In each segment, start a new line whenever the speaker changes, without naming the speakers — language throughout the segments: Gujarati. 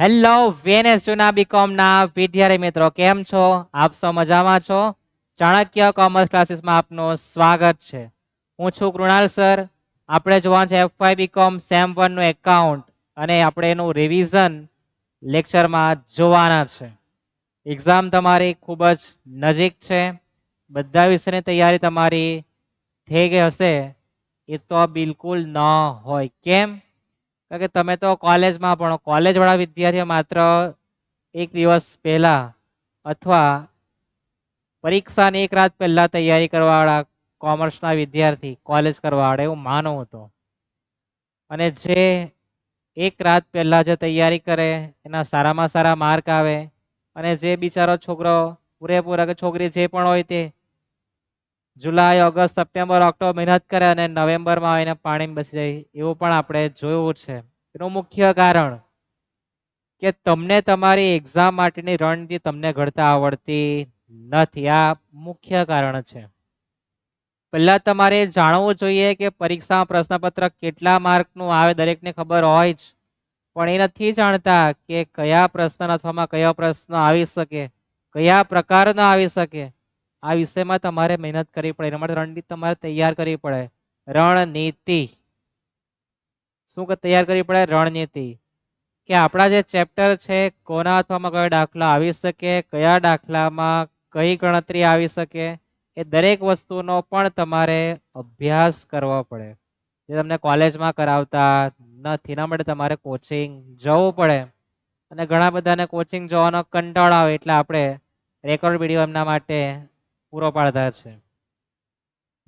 હેલો વીએનએસ જૂના બીકોમ ના વિદ્યાર્થી મિત્રો કેમ છો? આપ સૌ મજામાં છો? ચાણક્ય કોમર્સ ક્લાસીસમાં આપનું સ્વાગત છે. હું છું કૃણાલ સર. આપણે જોવાનું છે F5 બીકોમ સેમ 1 નું એકાઉન્ટ અને આપણે એનું રિવિઝન લેક્ચરમાં જોવાના છે. એક્ઝામ તમારી ખૂબ જ નજીક છે. બધા વિષયની તૈયારી તમારી થઈ ગઈ હશે એ તો બિલકુલ ન હોય. કેમ? કારણ કે તમે તો કોલેજમાં ભણો, કોલેજ વાળા વિદ્યાર્થીઓ માત્ર એક દિવસ પહેલા અથવા પરીક્ષાની એક રાત પહેલા તૈયારી કરવા વાળા કોમર્સના વિદ્યાર્થી કોલેજ કરવા વાળા એવું માનવું હતો. અને જે એક રાત પહેલા જે તૈયારી કરે એના સારામાં સારા માર્ક આવે અને જે બિચારો છોકરો પૂરેપૂરા કે છોકરી જે પણ હોય તે જુલાઈ, ઓગસ્ટ, સપ્ટેમ્બર, ઓક્ટોબર મહેનત કરે અને નવેમ્બરમાં આવીને પાણીમાં બેસી જાય એવું પણ આપણે જોયું છે. એનું મુખ્ય કારણ કે તમને તમારી એક્ઝામ માટેની રણનીતિ તમને ઘડતા આવડતી નથી. આ મુખ્ય કારણ છે. પહેલા તમારે જાણવું જોઈએ કે પરીક્ષામાં પ્રશ્નપત્ર કેટલા માર્કનું આવે દરેકને ખબર હોય જ, પણ એ નથી જાણતા કે કયા પ્રશ્ન અથવામાં કયો પ્રશ્ન આવી શકે, કયા પ્રકારનો આવી શકે. આ વિષયમાં તમારે મહેનત કરવી પડે. એના માટે રણનીતિ તમારે તૈયાર કરવી પડે. રણનીતિ શું તૈયાર કરવી પડે? રણનીતિ. કે આપણા જે ચેપ્ટર છે કોના અથવામાં કયો દાખલો આવી શકે, કયા દાખલામાં કઈ ગણતરી આવી શકે, એ દરેક વસ્તુનો પણ તમારે અભ્યાસ કરવો પડે. જે તમને કોલેજમાં કરાવતા નથી. એના માટે તમારે કોચિંગ જવું પડે. અને ઘણા બધાને કોચિંગ જવાનો કંટાળો આવે એટલે આપણે રેકોર્ડ વિડીયો એમના માટે પૂરો પાડતા છે.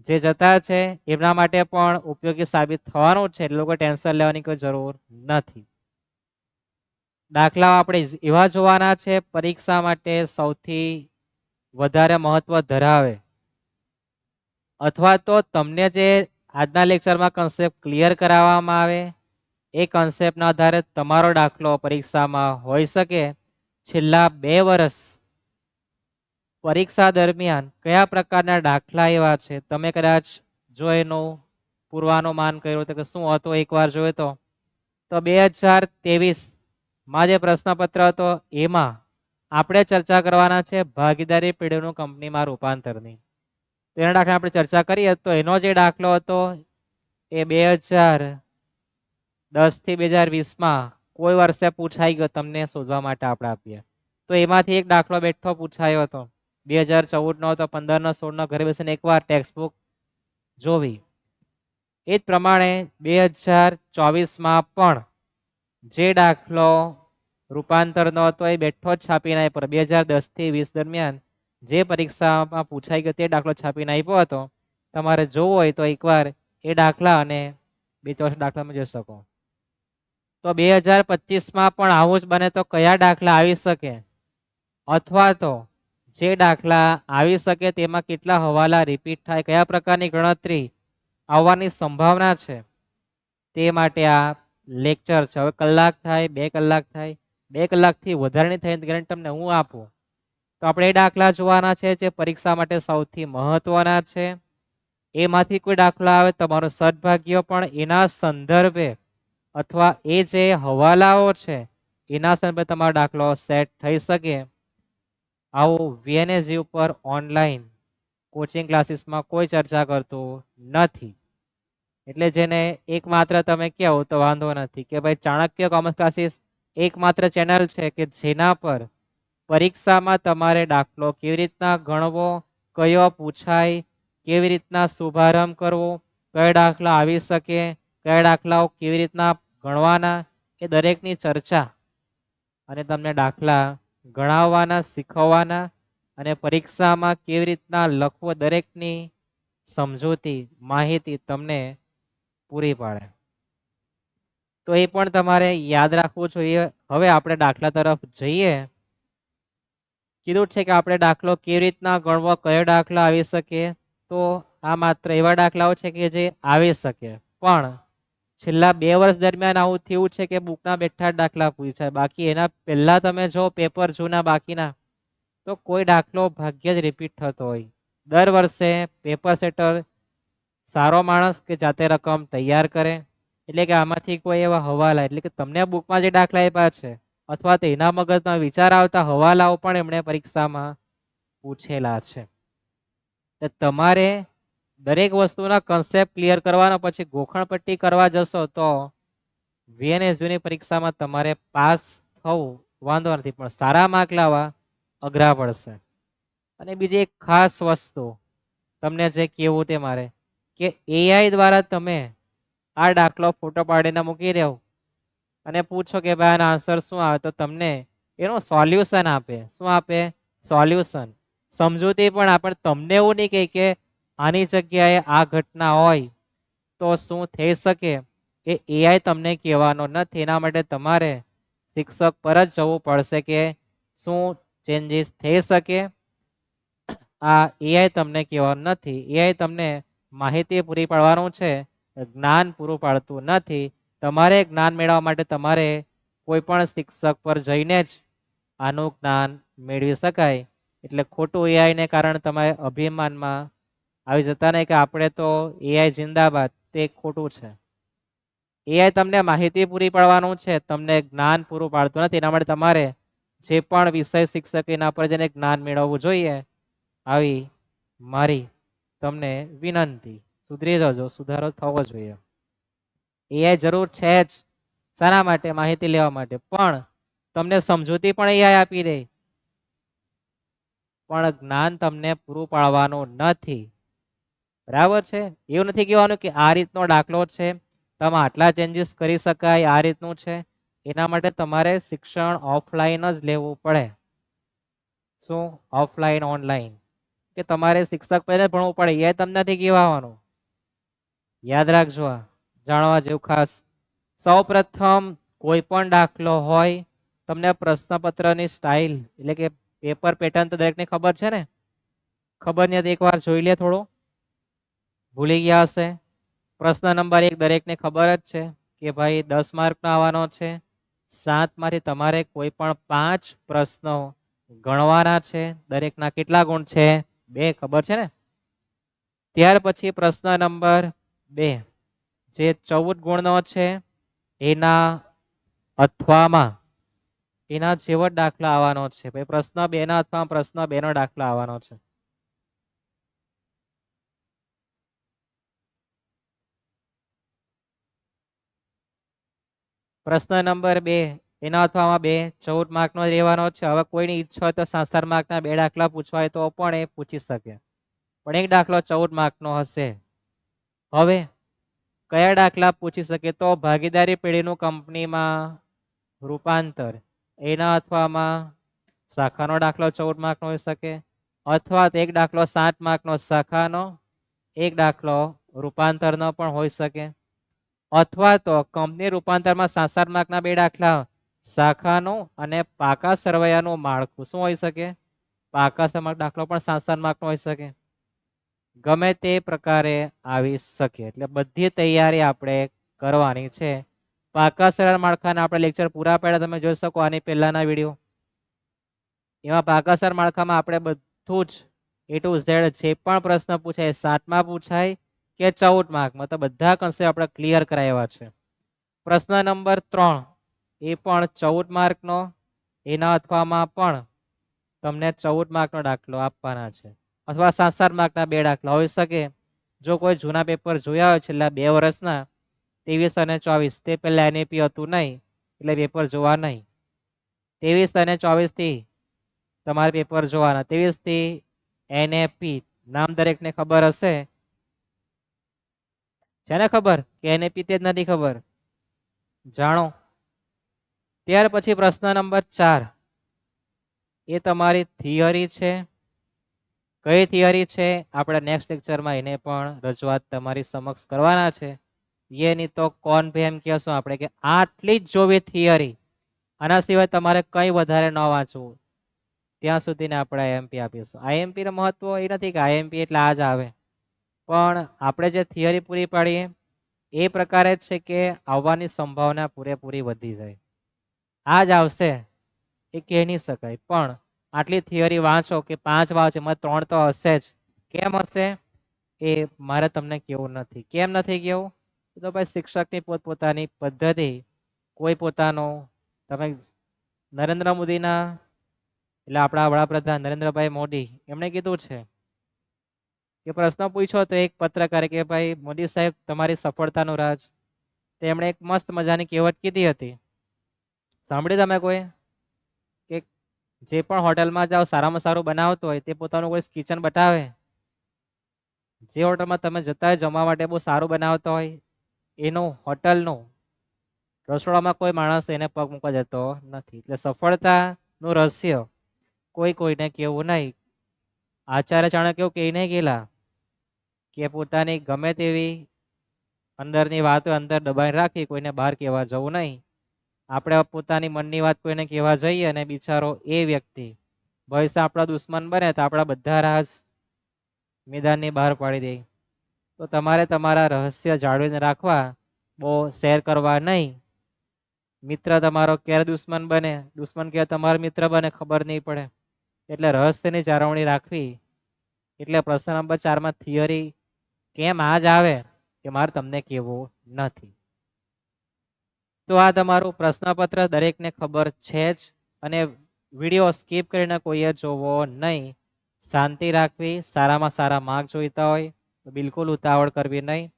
જે જતા છે એમના માટે પણ ઉપયોગી સાબિત થવાનું છે. એ લોકો ટેન્શન લેવાની કોઈ જરૂર નથી. દાખલાઓ આપણે એવા જોવાના છે પરીક્ષા માટે સૌથી વધારે મહત્વ ધરાવે અથવા તો તમને જે આજના લેક્ચરમાં કન્સેપ્ટ ક્લિયર કરાવવામાં આવે એ કન્સેપ્ટના આધારે તમારો દાખલો પરીક્ષામાં હોઈ શકે. છેલ્લા 2 વર્ષ પરીક્ષા દરમિયાન કયા પ્રકારના દાખલા એવા છે તમે કદાચ જો એનું પૂર્વાનુમાન કર્યું તો કે શું હતું એકવાર જોયો તો 2023 માં જે પ્રશ્નપત્ર હતો એમાં આપણે ચર્ચા કરવાના છે ભાગીદારી પેઢીનું કંપનીમાં રૂપાંતરની. તેના દાખલા આપણે ચર્ચા કરીએ તો એનો જે દાખલો હતો એ 2010 થી 2020 માં કોઈ વર્ષે પૂછાઈ ગયો તમને શોધવા માટે આપણે આપીએ તો એમાંથી એક દાખલો બેઠો પૂછાયો હતો 2014 નો હતો, 15 નો, 16 નો ઘરે બેસીને એકવાર ટેક્સ્ટબુક જોવી. એ જ પ્રમાણે 2024 માં પણ જે દાખલો રૂપાંતરનો હતો એ બેઠો જ છાપીને આપ્યો. 2010 થી 20 દરમિયાન જે પરીક્ષામાં પૂછાઈ ગયો તે દાખલો છાપીને આપ્યો હતો. તમારે જોવું હોય તો એકવાર એ દાખલા અને 2 દાખલામાં જોઈ શકો. તો 2025 માં પણ આવું જ બને તો કયા દાખલા આવી શકે અથવા તો જે દાખલા આવી શકે તેમાં કેટલા હવાલા રિપીટ થાય, કયા પ્રકારની ગણતરી આવવાની સંભાવના છે તે માટે આ લેક્ચર છે. હવે કલાક થાય, 2 કલાક થાય, 2 કલાકથી વધારેની થાય ગેરંટી તમને હું આપું. તો આપણે એ દાખલા જોવાના છે જે પરીક્ષા માટે સૌથી મહત્વના છે. એમાંથી કોઈ દાખલો આવે તમારો સદભાગ્ય, પણ એના સંદર્ભે અથવા એ જે હવાલાઓ છે એના સંદર્ભે તમારો દાખલો સેટ થઈ શકે. આવું વીએનએસજી ઉપર ઓનલાઈન કોચિંગ ક્લાસીસમાં કોઈ ચર્ચા કરતું નથી. એટલે જેને એકમાત્ર તમે કહો તો વાંધો નથી કે ભાઈ ચાણક્ય કોમર્સ ક્લાસીસ એકમાત્ર ચેનલ છે કે જેના પર પરીક્ષામાં તમારે દાખલો કેવી રીતના ગણવો, કયો પૂછાય, કેવી રીતના શુભારંભ કરવો, કયા દાખલા આવી શકે, કયા દાખલાઓ કેવી રીતના ગણવાના એ દરેકની ચર્ચા અને તમને દાખલા ગણાવવાના, શીખવવાના અને પરીક્ષામાં કેવી રીતના લખવો દરેકની સમજૂતી માહિતી તમને પૂરી પાડે. તો એ પણ તમારે યાદ રાખવું જોઈએ. હવે આપણે દાખલા તરફ જઈએ. કીધું છે કે આપણે દાખલો કેવી રીતના ગણવો, કયો દાખલો આવી શકે. તો આ માત્ર એવા દાખલાઓ છે કે જે આવી શકે, પણ છેલ્લા 2 વર્ષ દરમિયાન આવું થયું છે કે બુકના બેઠા જ દાખલા પૂછાય. બાકી એના પહેલા તમે જો પેપર જૂના બાકીના તો કોઈ દાખલો ભાગ્ય જ રિપીટ થતો હોય. દર વર્ષે પેપર સેટર સારો માણસ કે જાતે રકમ તૈયાર કરે એટલે કે આમાંથી કોઈ એવા હવાલા એટલે કે તમને બુકમાં જે દાખલા આપ્યા છે અથવા તો એના મગજમાં વિચાર આવતા હવાલાઓ પણ એમણે પરીક્ષામાં પૂછેલા છે. તો તમારે દરેક વસ્તુના કન્સેપ્ટ ક્લિયર કરવાનો, પછી ગોખણપટ્ટી કરવા જશો તો વીએનએસયુની પરીક્ષામાં તમારે પાસ થવું વાંધો નથી, પણ સારા માર્ક લાવવા અઘરા પડશે. અને બીજી એક ખાસ વસ્તુ તમને જે કહેવું તે મારે, કે એઆઈ દ્વારા તમે આ દાખલો ફોટો પાડીને મૂકી દો અને પૂછો કે ભાઈ આનો આન્સર શું આવે, તો તમને એનું સોલ્યુશન આપે. શું આપે? સોલ્યુશન. સમજૂતી પણ આપે. તમને એવું નહીં કહે કે આની જગ્યાએ આ ઘટના હોય તો શું થઈ શકે, એ એઆઈ તમને કહેવાનો નથી. એના માટે તમારે શિક્ષક પર જ જવું પડશે કે શું ચેન્જીસ થઈ શકે. આ એઆઈ તમને કહેવાનું નથી. એઆઈ તમને માહિતી પૂરી પાડવાનું છે, જ્ઞાન પૂરું પાડતું નથી. તમારે જ્ઞાન મેળવવા માટે તમારે કોઈ પણ શિક્ષક પર જઈને જ આનું જ્ઞાન મેળવી શકાય. એટલે ખોટું એઆઈ ને કારણે તમે અભિમાનમાં આવી જતા નહીં કે આપણે તો એઆઈ જિંદાબાદ, તે ખોટું છે. એઆઈ તમને માહિતી પૂરી પાડવાનું છે, તમને જ્ઞાન પૂરું પાડતું નથી. એના માટે તમારે જે પણ વિષય શિક્ષક એના પર જઈને જ્ઞાન મેળવવું જોઈએ. આવી મારી તમને વિનંતી. સુધરી જજો, સુધારો થવો જોઈએ. એઆઈ જરૂર છે જ. શાના માટે? માહિતી લેવા માટે. પણ તમને સમજૂતી પણ એઆઈ આપી દે, પણ જ્ઞાન તમને પૂરું પાડવાનું નથી. બરાબર છે? એવું નથી કહેવાનું કે આ રીતનો દાખલો છે, તમે આટલા ચેન્જીસ કરી શકાય, આ રીતનું છે. એના માટે તમારે શિક્ષણ ઓફલાઈન જ લેવું પડે. શું? Offline, online. કે તમારે શિક્ષક પહેલા ભણવું પડે, એ તમને નથી કહેવાનું. યાદ રાખજો. આ જાણવા જેવું ખાસ. સૌ પ્રથમ કોઈ પણ દાખલો હોય, તમને પ્રશ્નપત્રની સ્ટાઇલ એટલે કે પેપર પેટર્ન તો દરેકને ખબર છે ને? ખબર નહીં તો એકવાર જોઈ લે થોડું. ભૂલી ગયા હશે. પ્રશ્ન નંબર 1 દરેકને ખબર જ છે કે ભાઈ 10 માર્કનો આવવાનો છે. 7 માંથી તમારે કોઈ પણ 5 પ્રશ્નો ગણવાના છે. દરેકના કેટલા ગુણ છે? 2. ખબર છે ને? ત્યાર પછી પ્રશ્ન નંબર 2 જે 14 ગુણનો છે, એના અથવામાં એના જેવો જ દાખલો આવવાનો છે. ભાઈ પ્રશ્ન 2 ના અથવા પ્રશ્ન 2 નો દાખલો આવવાનો છે. પ્રશ્ન નંબર 2 એના અથવામાં 2 14 માર્કનો રહેવાનો છે. હવે કોઈની ઈચ્છા હોય તો 7 માર્કના 2 દાખલા પૂછવાય તો પણ એ પૂછી શકે, પણ એક દાખલો 14 માર્કનો હશે. હવે કયા દાખલા પૂછી શકે? તો ભાગીદારી પેઢીનું કંપનીમાં રૂપાંતર, એના અથવામાં શાખાનો દાખલો 14 માર્કનો હોઈ શકે, અથવા તો એક દાખલો 7 માર્કનો શાખાનો, એક દાખલો રૂપાંતરનો પણ હોઈ શકે, અથવા તો કંપની રૂપાંતરમાં 7 માર્કના 2 દાખલા શાખાનું અને પાકા સરવૈયાનું માળખું. શું હોઈ શકે? પાકા સરવૈયાનો દાખલો પણ 7 માર્કનો હોઈ શકે. ગમે તે પ્રકારે આવી શકે. એટલે બધી તૈયારી આપણે કરવાની છે. પાકા સરળ માળખાના આપણે લેક્ચર પૂરા પાડ્યા, તમે જોઈ શકો આની પહેલાના વિડીયો. એમાં પાકા સરળ માળખામાં આપણે બધું જ A to Z જે પણ પ્રશ્ન પૂછાય, 7માં પૂછાય કે 14 માર્કમાં, તો બધા કન્સેપ્ટ આપણે ક્લિયર કરાવ્યા છે. પ્રશ્ન નંબર 3 એ પણ 14 માર્કનો, એના અથવામાં પણ તમને 14 માર્કનો દાખલો આપવાના છે, અથવા 7 માર્કના 2 દાખલા હોઈ શકે. જો કોઈ જૂના પેપર જોયા હોય છેલ્લા 2 વર્ષના 23 અને 24, તે પહેલા NAP હતું નહીં, એટલે પેપર જોવા નહીં. 23 અને 24 થી તમારે પેપર જોવાના. 23 થી NAP નામ દરેકને ખબર હશે. છે ને ખબર કે NAP તે જ નથી ખબર? જાણો. ત્યાર પછી પ્રશ્ન નંબર 4 એ તમારી થિયરી છે. કઈ થિયરી છે? આપણે નેક્સ્ટ લેક્ચરમાં એને પણ રજૂઆત તમારી સમક્ષ કરવાના છે. એની તો કોણ ભી એમ કહેશું આપણે કે આટલી જ જોવી થિયરી, આના સિવાય તમારે કંઈ વધારે ન વાંચવું, ત્યાં સુધીને આપણે IMP આપીશું. IMP નું મહત્વ એ નથી કે IMP એટલે આ જ આવે, પણ આપણે જે થિયરી પૂરી પાડીએ એ પ્રકારે જ છે કે આવવાની સંભાવના પૂરેપૂરી વધી જાય. આ જ આવશે એ કહી નહીં શકાય, પણ આટલી થિયરી વાંચો કે 5 વાંચો, એમાં 3 તો હશે જ. કેમ હશે એ મારે તમને કેવું નથી. કેમ નથી કેવું? તો ભાઈ શિક્ષકની પોતપોતાની પદ્ધતિ, કોઈ પોતાનો તમે નરેન્દ્ર મોદીના એટલે આપણા વડાપ્રધાન નરેન્દ્રભાઈ મોદી એમણે કીધું છે કે પ્રશ્ન પૂછ્યો તો એક પત્રકારે કે ભાઈ મોદી સાહેબ તમારી સફળતાનું રાજ, તેમણે એક મસ્ત મજાની કહેવત કીધી હતી, સાંભળી તમે કોઈ? કે જે પણ હોટલમાં જાઓ સારામાં સારું બનાવતો હોય તે પોતાનું કોઈ કિચન બતાવે, જે હોટલમાં તમે જતા હોય જમવા માટે બહુ સારું બનાવતો હોય એનું હોટલનું રસોડામાં કોઈ માણસ એને પગ મૂકવા જતો નથી. એટલે સફળતાનું રહસ્ય કોઈ કોઈને કેવું નહીં. આચાર્ય ચાણક્ય કેવું કહી નહીં ગયેલા કે પોતાની ગમે તેવી અંદરની વાતો અંદર દબાઈ રાખી કોઈને બહાર કહેવા જવું નહીં. આપણે પોતાની મનની વાત કોઈને કહેવા જઈએ અને બિચારો એ વ્યક્તિ ભવિષ્ય આપણા દુશ્મન બને તો આપણા બધા રાજ મેદાનની બહાર પાડી દે. તો તમારે તમારા રહસ્ય જાળવીને રાખવા, બહુ શેર કરવા નહીં. મિત્ર તમારો ક્યારે દુશ્મન બને, દુશ્મન ક્યારે તમારો મિત્ર બને ખબર નહીં પડે. એટલે રહસ્યની જાળવણી રાખવી. એટલે પ્રશ્ન નંબર 4 માં થિયરી કેમ આ જ આવે કે મારે તમને કહેવું નથી. તો આ તમારું પ્રશ્નપત્ર દરેકને ખબર છે જ, અને વિડીયો સ્કીપ કરીને કોઈએ જોવો નહીં. શાંતિ રાખવી, સારામાં સારા માર્ક જોઈતા હોય તો બિલકુલ ઉતાવળ કરવી નહીં.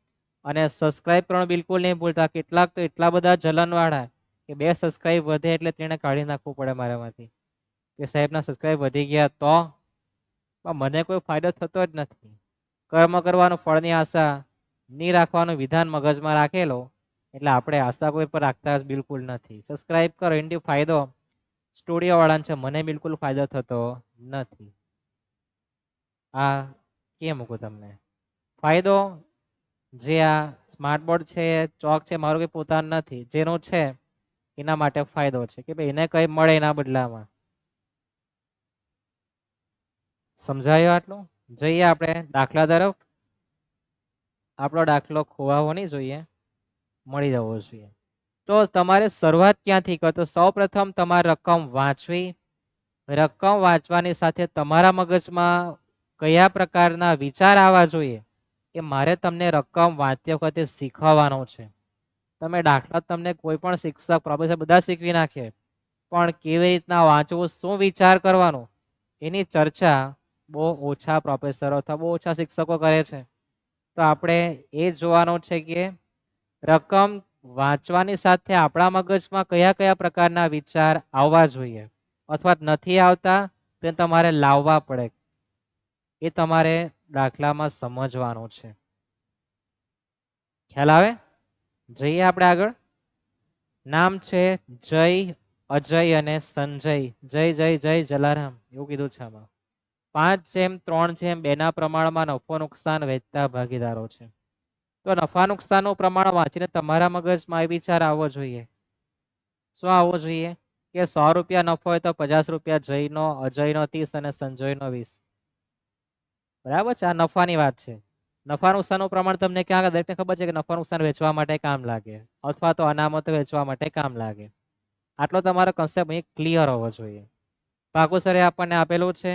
અને સબસ્ક્રાઇબ કરવાનું બિલકુલ નહીં ભૂલતા. કેટલાક તો એટલા બધા જલનવાળા કે 2 સબસ્ક્રાઇબ વધે એટલે તેને કાઢી નાખવું પડે મારામાંથી કે સાહેબના સબસ્ક્રાઇબ વધી ગયા તો પણ મને કોઈ ફાયદો થતો જ નથી. કર્મ કરવાનું ફળની આશા નહીં રાખવાનું વિધાન મગજમાં રાખેલો, એટલે આપણે આશા કોઈ પર રાખતા જ બિલકુલ નથી. સબસ્ક્રાઇબ કરો એનાથી ફાયદો સ્ટુડિયો વાળાને છે, મને બિલકુલ ફાયદો થતો નથી. આ કેમ મૂકું તમને ફાયદો? જે આ સ્માર્ટ બોર્ડ છે, ચોક છે, મારું કંઈ પોતાનું નથી, જેનું છે એના માટે ફાયદો છે કે ભાઈ એને કંઈ મળે એના બદલામાં. સમજાયો આટલું? જઈએ આપણે દાખલા તરફ. આપણો દાખલો ખોવાવો નહીં જોઈએ, મળી જવો જોઈએ. તો તમારે શરૂઆત ક્યાંથી કરો? તો સૌપ્રથમ તમારે રકમ વાંચવી. રકમ વાંચવાની સાથે તમારા મગજમાં કયા પ્રકારના વિચાર આવવા જોઈએ કે મારે તમને રકમ વાંચતી વખતે શીખવવાનો છે. તમે દાખલા તમને કોઈ પણ શિક્ષક પ્રોફેસર બધા શીખવી નાખે, પણ કેવી રીતના વાંચવું, શું વિચાર કરવાનો એની ચર્ચા બહુ ઓછા પ્રોફેસરો અથવા બહુ ઓછા શિક્ષકો કરે છે. તો આપણે એ જોવાનું છે કે રકમ વાંચવાની સાથે આપણા મગજમાં કયા કયા પ્રકારના વિચાર આવવા જોઈએ અથવા નથી આવતા તે તમારે લાવવા પડે, એ તમારે દાખલામાં સમજવાનું છે. ખ્યાલ આવે? જઈએ આપણે આગળ. નામ છે જય, અજય અને સંજય. જય જય જય જલારામ એવું કીધું છે આમાં. 5:3:2 ના પ્રમાણમાં નફો નુકસાન વહેંચતા ભાગીદારો છે. તો નફા નુકસાનનું પ્રમાણ વાંચીને તમારા મગજમાં એ વિચાર આવવો જોઈએ. શું આવવો જોઈએ? કે 100 રૂપિયા નફો હોય તો 50 રૂપિયા જયનો, અજયનો 30 અને સંજયનો 20. બરાબર છે? આ નફાની વાત છે. નફા નુકસાનનું પ્રમાણ તમને ક્યાં દરેકને ખબર છે કે નફા નુકસાન વેચવા માટે કામ લાગે અથવા તો અનામતો વેચવા માટે કામ લાગે. આટલો તમારો કન્સેપ્ટ અહીં ક્લિયર હોવો જોઈએ. પાકુ સરે આપણને આપેલું છે.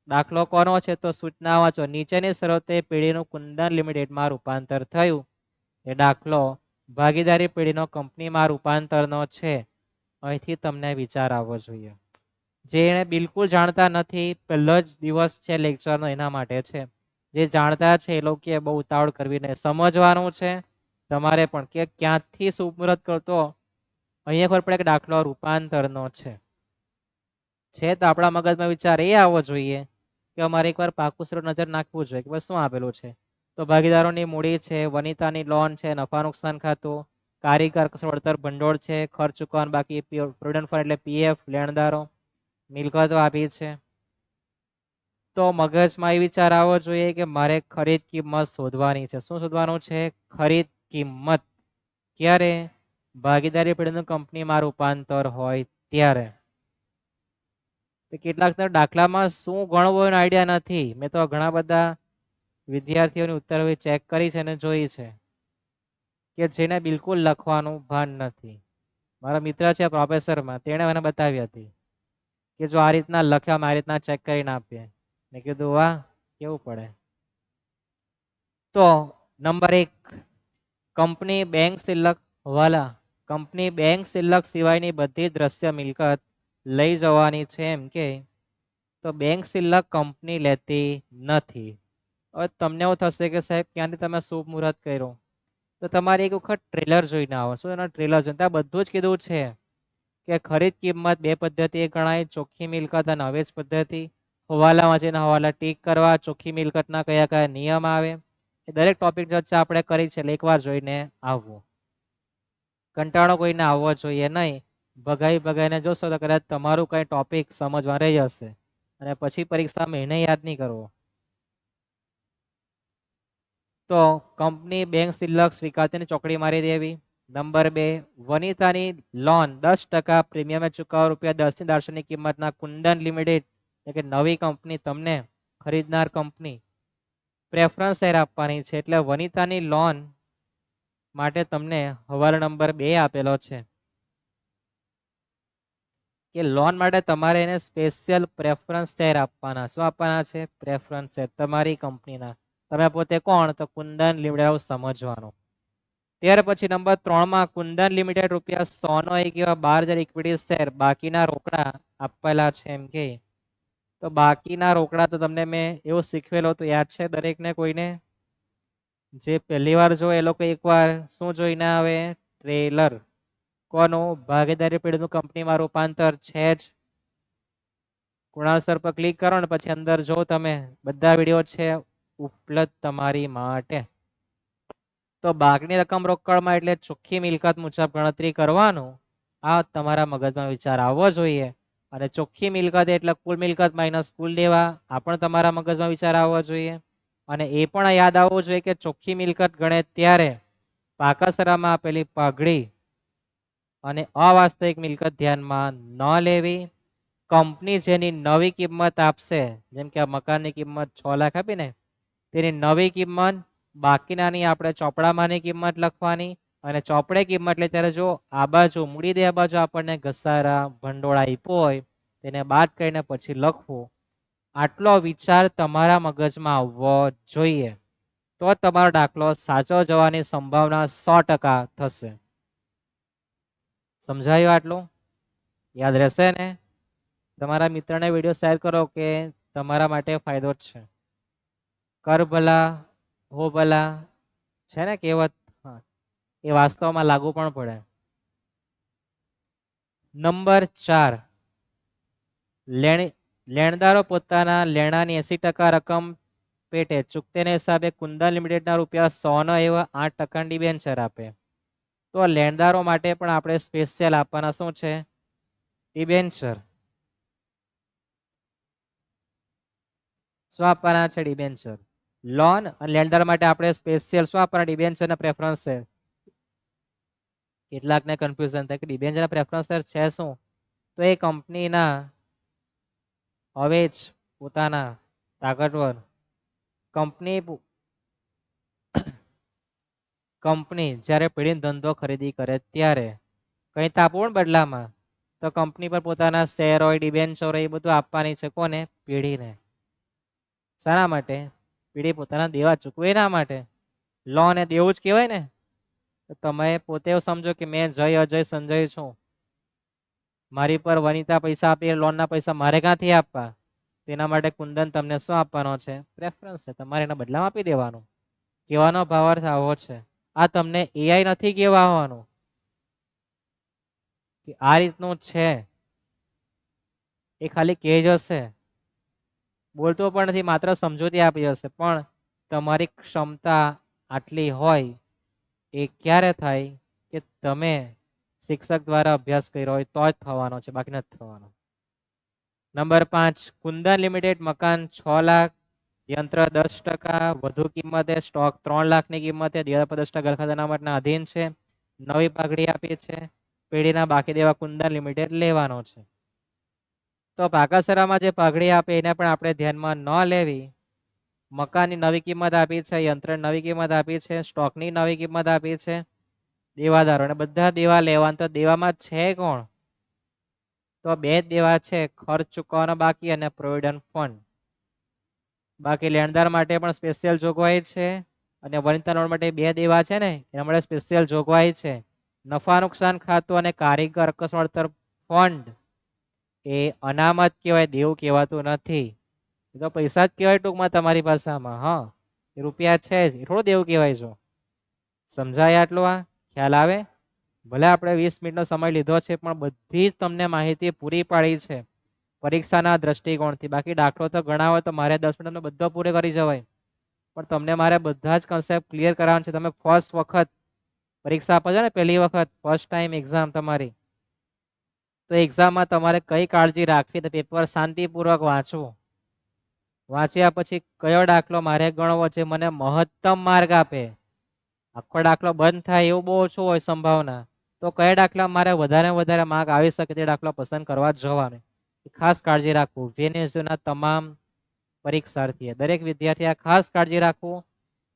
દાખલો કોનો છે? તો સૂચના વાંચો. નીચેની શરતે પેઢીનું કુંદન લિમિટેડમાં રૂપાંતર થયું. એ દાખલો ભાગીદારી પેઢીનો કંપનીમાં રૂપાંતરનો છે. અહીંથી તમને વિચાર આવવો જોઈએ. જેને બિલકુલ જાણતા નથી, પહેલો જ દિવસ છે લેક્ચરનો, એના માટે છે. જે જાણતા છે એ લોકો બહુ ઉતાવળ કરવી નહીં, સમજવાનું છે તમારે પણ કે ક્યાંથી સુમુહૂર્ત કરતો અહીંયા ખબર પડે કે દાખલો રૂપાંતરનો છે. તો આપણા મગજમાં વિચાર એ આવવો જોઈએ કે અમારે એકવાર પાકું સર નજર નાખવું જોઈએ કે શું આપેલું છે. તો ભાગીદારોની મૂડી છે, વનિતાની લોન છે, નફા નુકસાન ખાતું, કારીગર વળતર ભંડોળ છે, ખર્ચ ચૂકવવાનું બાકી, પ્રોવિડન્ટ ફંડ એટલે પીએફ, લેણદારો, મિલકતો આપી છે. તો મગજમાં એ વિચાર આવવો જોઈએ કે મારે ખરીદ કિંમત શોધવાની છે. શું શોધવાનું છે? ખરીદ કિંમત. ક્યારે? ભાગીદારી પેઢીનું કંપનીમાં રૂપાંતર હોય ત્યારે. કેટલાક દાખલામાં શું ગણવું એનો આઈડિયા નથી. મેં તો ઘણા બધા વિદ્યાર્થીઓની ઉત્તર ચેક કરી છે અને જોઈ છે કે જેને બિલકુલ લખવાનું ભાન નથી. મારા મિત્ર છે પ્રોફેસરમાં, તેણે મને બતાવી હતી કે જો આ રીતના લખ્યા આ રીતના ચેક કરીને આપીએ. મેં કીધું વાહ, કેવું પડે. તો નંબર 1, કંપની બેંક શિલ્લક હવાલા. કંપની બેંક શિલ્લક સિવાયની બધી દ્રશ્ય મિલકત લઈ જવાની છે એમ કે તો બેંક સિલક કંપની લેતી નથી. હવે તમને એવું થશે કે સાહેબ ક્યાંથી તમે શુભ મુહૂર્ત કર્યો, તો તમારે એક વખત ટ્રેલર જોઈને આવો. શું એનો ટ્રેલર જોઈને ત્યાં બધું જ કીધું છે કે ખરીદ કિંમત બે પદ્ધતિ ગણાય, ચોખ્ખી મિલકત અને અવેજ પદ્ધતિ. હવાલા વાંચીને હવાલા ટીક કરવા, ચોખ્ખી મિલકતના કયા કયા નિયમ આવે, એ દરેક ટોપિક ચર્ચા આપણે કરી છે એટલે એકવાર જોઈને આવવું. કંટાળો કોઈને આવવો જોઈએ નહીં. ભગાઈ ભગાઈને જોશો તો કદાચ તમારું કઈ ટોપિક સમજવા રહી જશે અને પછી પરીક્ષામાં એને યાદ નહીં કરવો. તો કંપની બેંક સિલક સ્વીકારતીની ચોકડી મારી દેવી. નંબર 2, વનિતાની લોન 10% પ્રીમિયમે ચૂકવવા ₹10 ની દાર્શનિક કિંમતના કુંદન લિમિટેડ એટલે કે નવી કંપની તમને ખરીદનાર કંપની પ્રેફરન્સ શેર આપવાની છે. એટલે વનિતાની લોન માટે તમને હવાલો નંબર 2 આપેલો છે કે લોન માટે તમારે એને સ્પેશિયલ પ્રેફરન્સ શેર આપવાના. શું આપવાના છે? પ્રેફરન્સ શેર તમારી કંપનીના. તમે પોતે કોણ? તો કુંદન લિમિટેડ સમજવાનું. ત્યાર પછી નંબર 3 માં કુંદન લિમિટેડ ₹100 નો એક એવા 12,000 ઇક્વિટી શેર બાકીના રોકડા આપેલા છે એમ કે તો બાકીના રોકડા તો તમને મેં એવું શીખવેલો તો યાદ છે દરેકને કોઈને? જે પહેલી વાર જો એ લોકો એકવાર શું જોઈને આવે? ટ્રેલર. કોનું? ભાગીદારી પેઢીનું કંપનીમાં રૂપાંતર છે જ. કુણાલ સર પર ક્લિક કરો ને પછી અંદર જો તમે બધા વિડીયો છે ઉપલબ્ધ તમારી માટે. તો બાકીની રકમ રોકડમાં એટલે ચોખ્ખી મિલકત મુજબ ગણતરી કરવાનું. આ તમારા મગજમાં વિચાર આવવો જોઈએ. અને ચોખ્ખી મિલકત એટલે કુલ મિલકત માઇનસ કુલ દેવા. આ પણ તમારા મગજમાં વિચાર આવવો જોઈએ. અને એ પણ યાદ આવવું જોઈએ કે ચોખ્ખી મિલકત ગણે ત્યારે પાકાસરામાં આપેલી પાઘડી અને અવાસ્તવિક મિલકત ધ્યાનમાં ન લેવી. કંપની જેની નવી કિંમત આપશે, જેમ કે આ મકાનની કિંમત 6 લાખ આપી ને, તેની નવી કિંમત બાકીનાની આપણે ચોપડામાંની કિંમત લખવાની. અને ચોપડે કિંમત એટલે ત્યારે જો આ બાજુ મૂડી દે આ બાજુ આપણને ઘસારા ભંડોળ આપ્યો હોય તેને બાદ કરીને પછી લખવું. આટલો વિચાર તમારા મગજમાં આવવો જોઈએ. તો તમારો દાખલો સાચો જવાની સંભાવના 100% થશે. સમજાયું આટલું? યાદ રહેશે ને? તમારા મિત્રને વિડીયો શેર કરો કે તમારા માટે ફાયદો જ છે. કર ભલા હો ભલા છે ને કહેવત, એ વાસ્તવમાં લાગુ પણ પડે. નંબર 4, લેણદારો પોતાના લેણાની 80% રકમ પેટે ચૂકતીના હિસાબે કુંદન લિમિટેડના ₹100 નો એવા 8% ડિબેન્ચર આપે. તો લેણદારો માટે પણ આપણે સ્પેશિયલ આપવાના શું છે? ડિબેન્ચર. શું આપવાના છે? ડિબેન્ચર. લોન અને લેણદાર માટે આપણે સ્પેશિયલ શું આપવાના? ડિબેન્ચર અને પ્રેફરન્સ શેર. કેટલાકને કન્ફ્યુઝન થાય કે ડિબેન્ચર અને પ્રેફરન્સ શેર છે શું? તો એ કંપનીના હવે જ પોતાના તાકતવર કંપની જ્યારે પેઢીનો ધંધો ખરીદી કરે ત્યારે કંઈ તો આપવું બદલામાં. તો કંપની પર પોતાના શેર હોય, ડિબેન્ચર હોય, એ બધું આપવાની છે. કોને? પેઢીને. શાના માટે? પેઢી પોતાના દેવા ચૂકવે એના માટે. લોન એ દેવું જ કહેવાય ને. તો તમે પોતે સમજો કે મેં જય અજય સંજય છું, મારી પર વનિતા પૈસા આપી, લોનના પૈસા મારે ક્યાંથી આપવા? તેના માટે કુંદન તમને શું આપવાનો છે? પ્રેફરન્સ છે. તમારે એના બદલામાં આપી દેવાનું. કહેવાનો ભાવાર્થ આવો છે. આ તમને એઆઈ નથી કહેવા આવવાનું કે આ રીતનું છે. એ ખાલી કહે જ હશે, બોલતો પણ નથી, માત્ર સમજૂતી આપી હશે. પણ તમારી ક્ષમતા આટલી હોય એ ક્યારે થાય? કે તમે શિક્ષક દ્વારા અભ્યાસ કર્યો હોય તો જ થવાનો છે, બાકી નથી થવાનો. નંબર 5, કુંદન લિમિટેડ મકાન 6 લાખ, યંત્ર 10%, વધુ કિંમતે સ્ટોક 3 લાખની કિંમતે દિવાલ પર 10% ગરખા અનામતના અધીન છે. નવી પાઘડી આપી છે. પેઢીના બાકી દેવા કુંદન લિમિટેડ લેવાનો છે. તો પાકાસરામાં જે પાઘડી આપે એને પણ આપણે ધ્યાનમાં ન લેવી. મકાનની નવી કિંમત આપી છે, યંત્ર નવી કિંમત આપી છે, સ્ટોકની નવી કિંમત આપી છે. દેવાદારો અને બધા દેવા લેવાના. તો દેવામાં છે કોણ? તો બે જ દેવા છે, ખર્ચ ચૂકવવાનો બાકી અને પ્રોવિડન્ટ ફંડ. બાકી લેણદાર માટે પણ સ્પેશિયલ જોગવાઈ છે. અને વનિતા લોન માટે બે દેવા છે ને એના માટે સ્પેશિયલ જોગવાઈ છે. નફા નુકસાન ખાતું અને કારીગર અકસ્માત વળતર ફંડ એ અનામત કહેવાય, દેવું કહેવાતું નથી. એ તો પૈસા જ કહેવાય ટૂંકમાં તમારી ભાષામાં. હા, એ રૂપિયા છે જ, એ થોડું દેવું કહેવાય છે. સમજાય આટલું? આ ખ્યાલ આવે? ભલે આપણે 20 મિનિટનો સમય લીધો છે, પણ બધી જ તમને માહિતી પૂરી પાડી છે પરીક્ષાના દ્રષ્ટિકોણથી. બાકી દાખલો તો ઘણા હોય તો મારે 10 મિનિટનો બધો પૂરો કરી જવાય, પણ તમને મારે બધા જ કન્સેપ્ટ ક્લિયર કરાવવાનું છે. તમે ફર્સ્ટ વખત પરીક્ષા આપો છો ને, પહેલી વખત ફર્સ્ટ ટાઈમ એક્ઝામ તમારી, તો એક્ઝામમાં તમારે કઈ કાળજી રાખવી તો પેપર શાંતિપૂર્વક વાંચવું. વાંચ્યા પછી કયો દાખલો મારે ગણવો છે મને મહત્તમ માર્ક આપે. આખો દાખલો બંધ થાય એવું બહુ ઓછું હોય સંભાવના, તો કયા દાખલા મારે વધારે માર્ક આવી શકે તે દાખલો પસંદ કરવા જવાનું. ખાસ કાળજી રાખવું. VNSUના તમામ પરીક્ષાર્થીએ, દરેક વિદ્યાર્થીએ ખાસ કાળજી રાખવું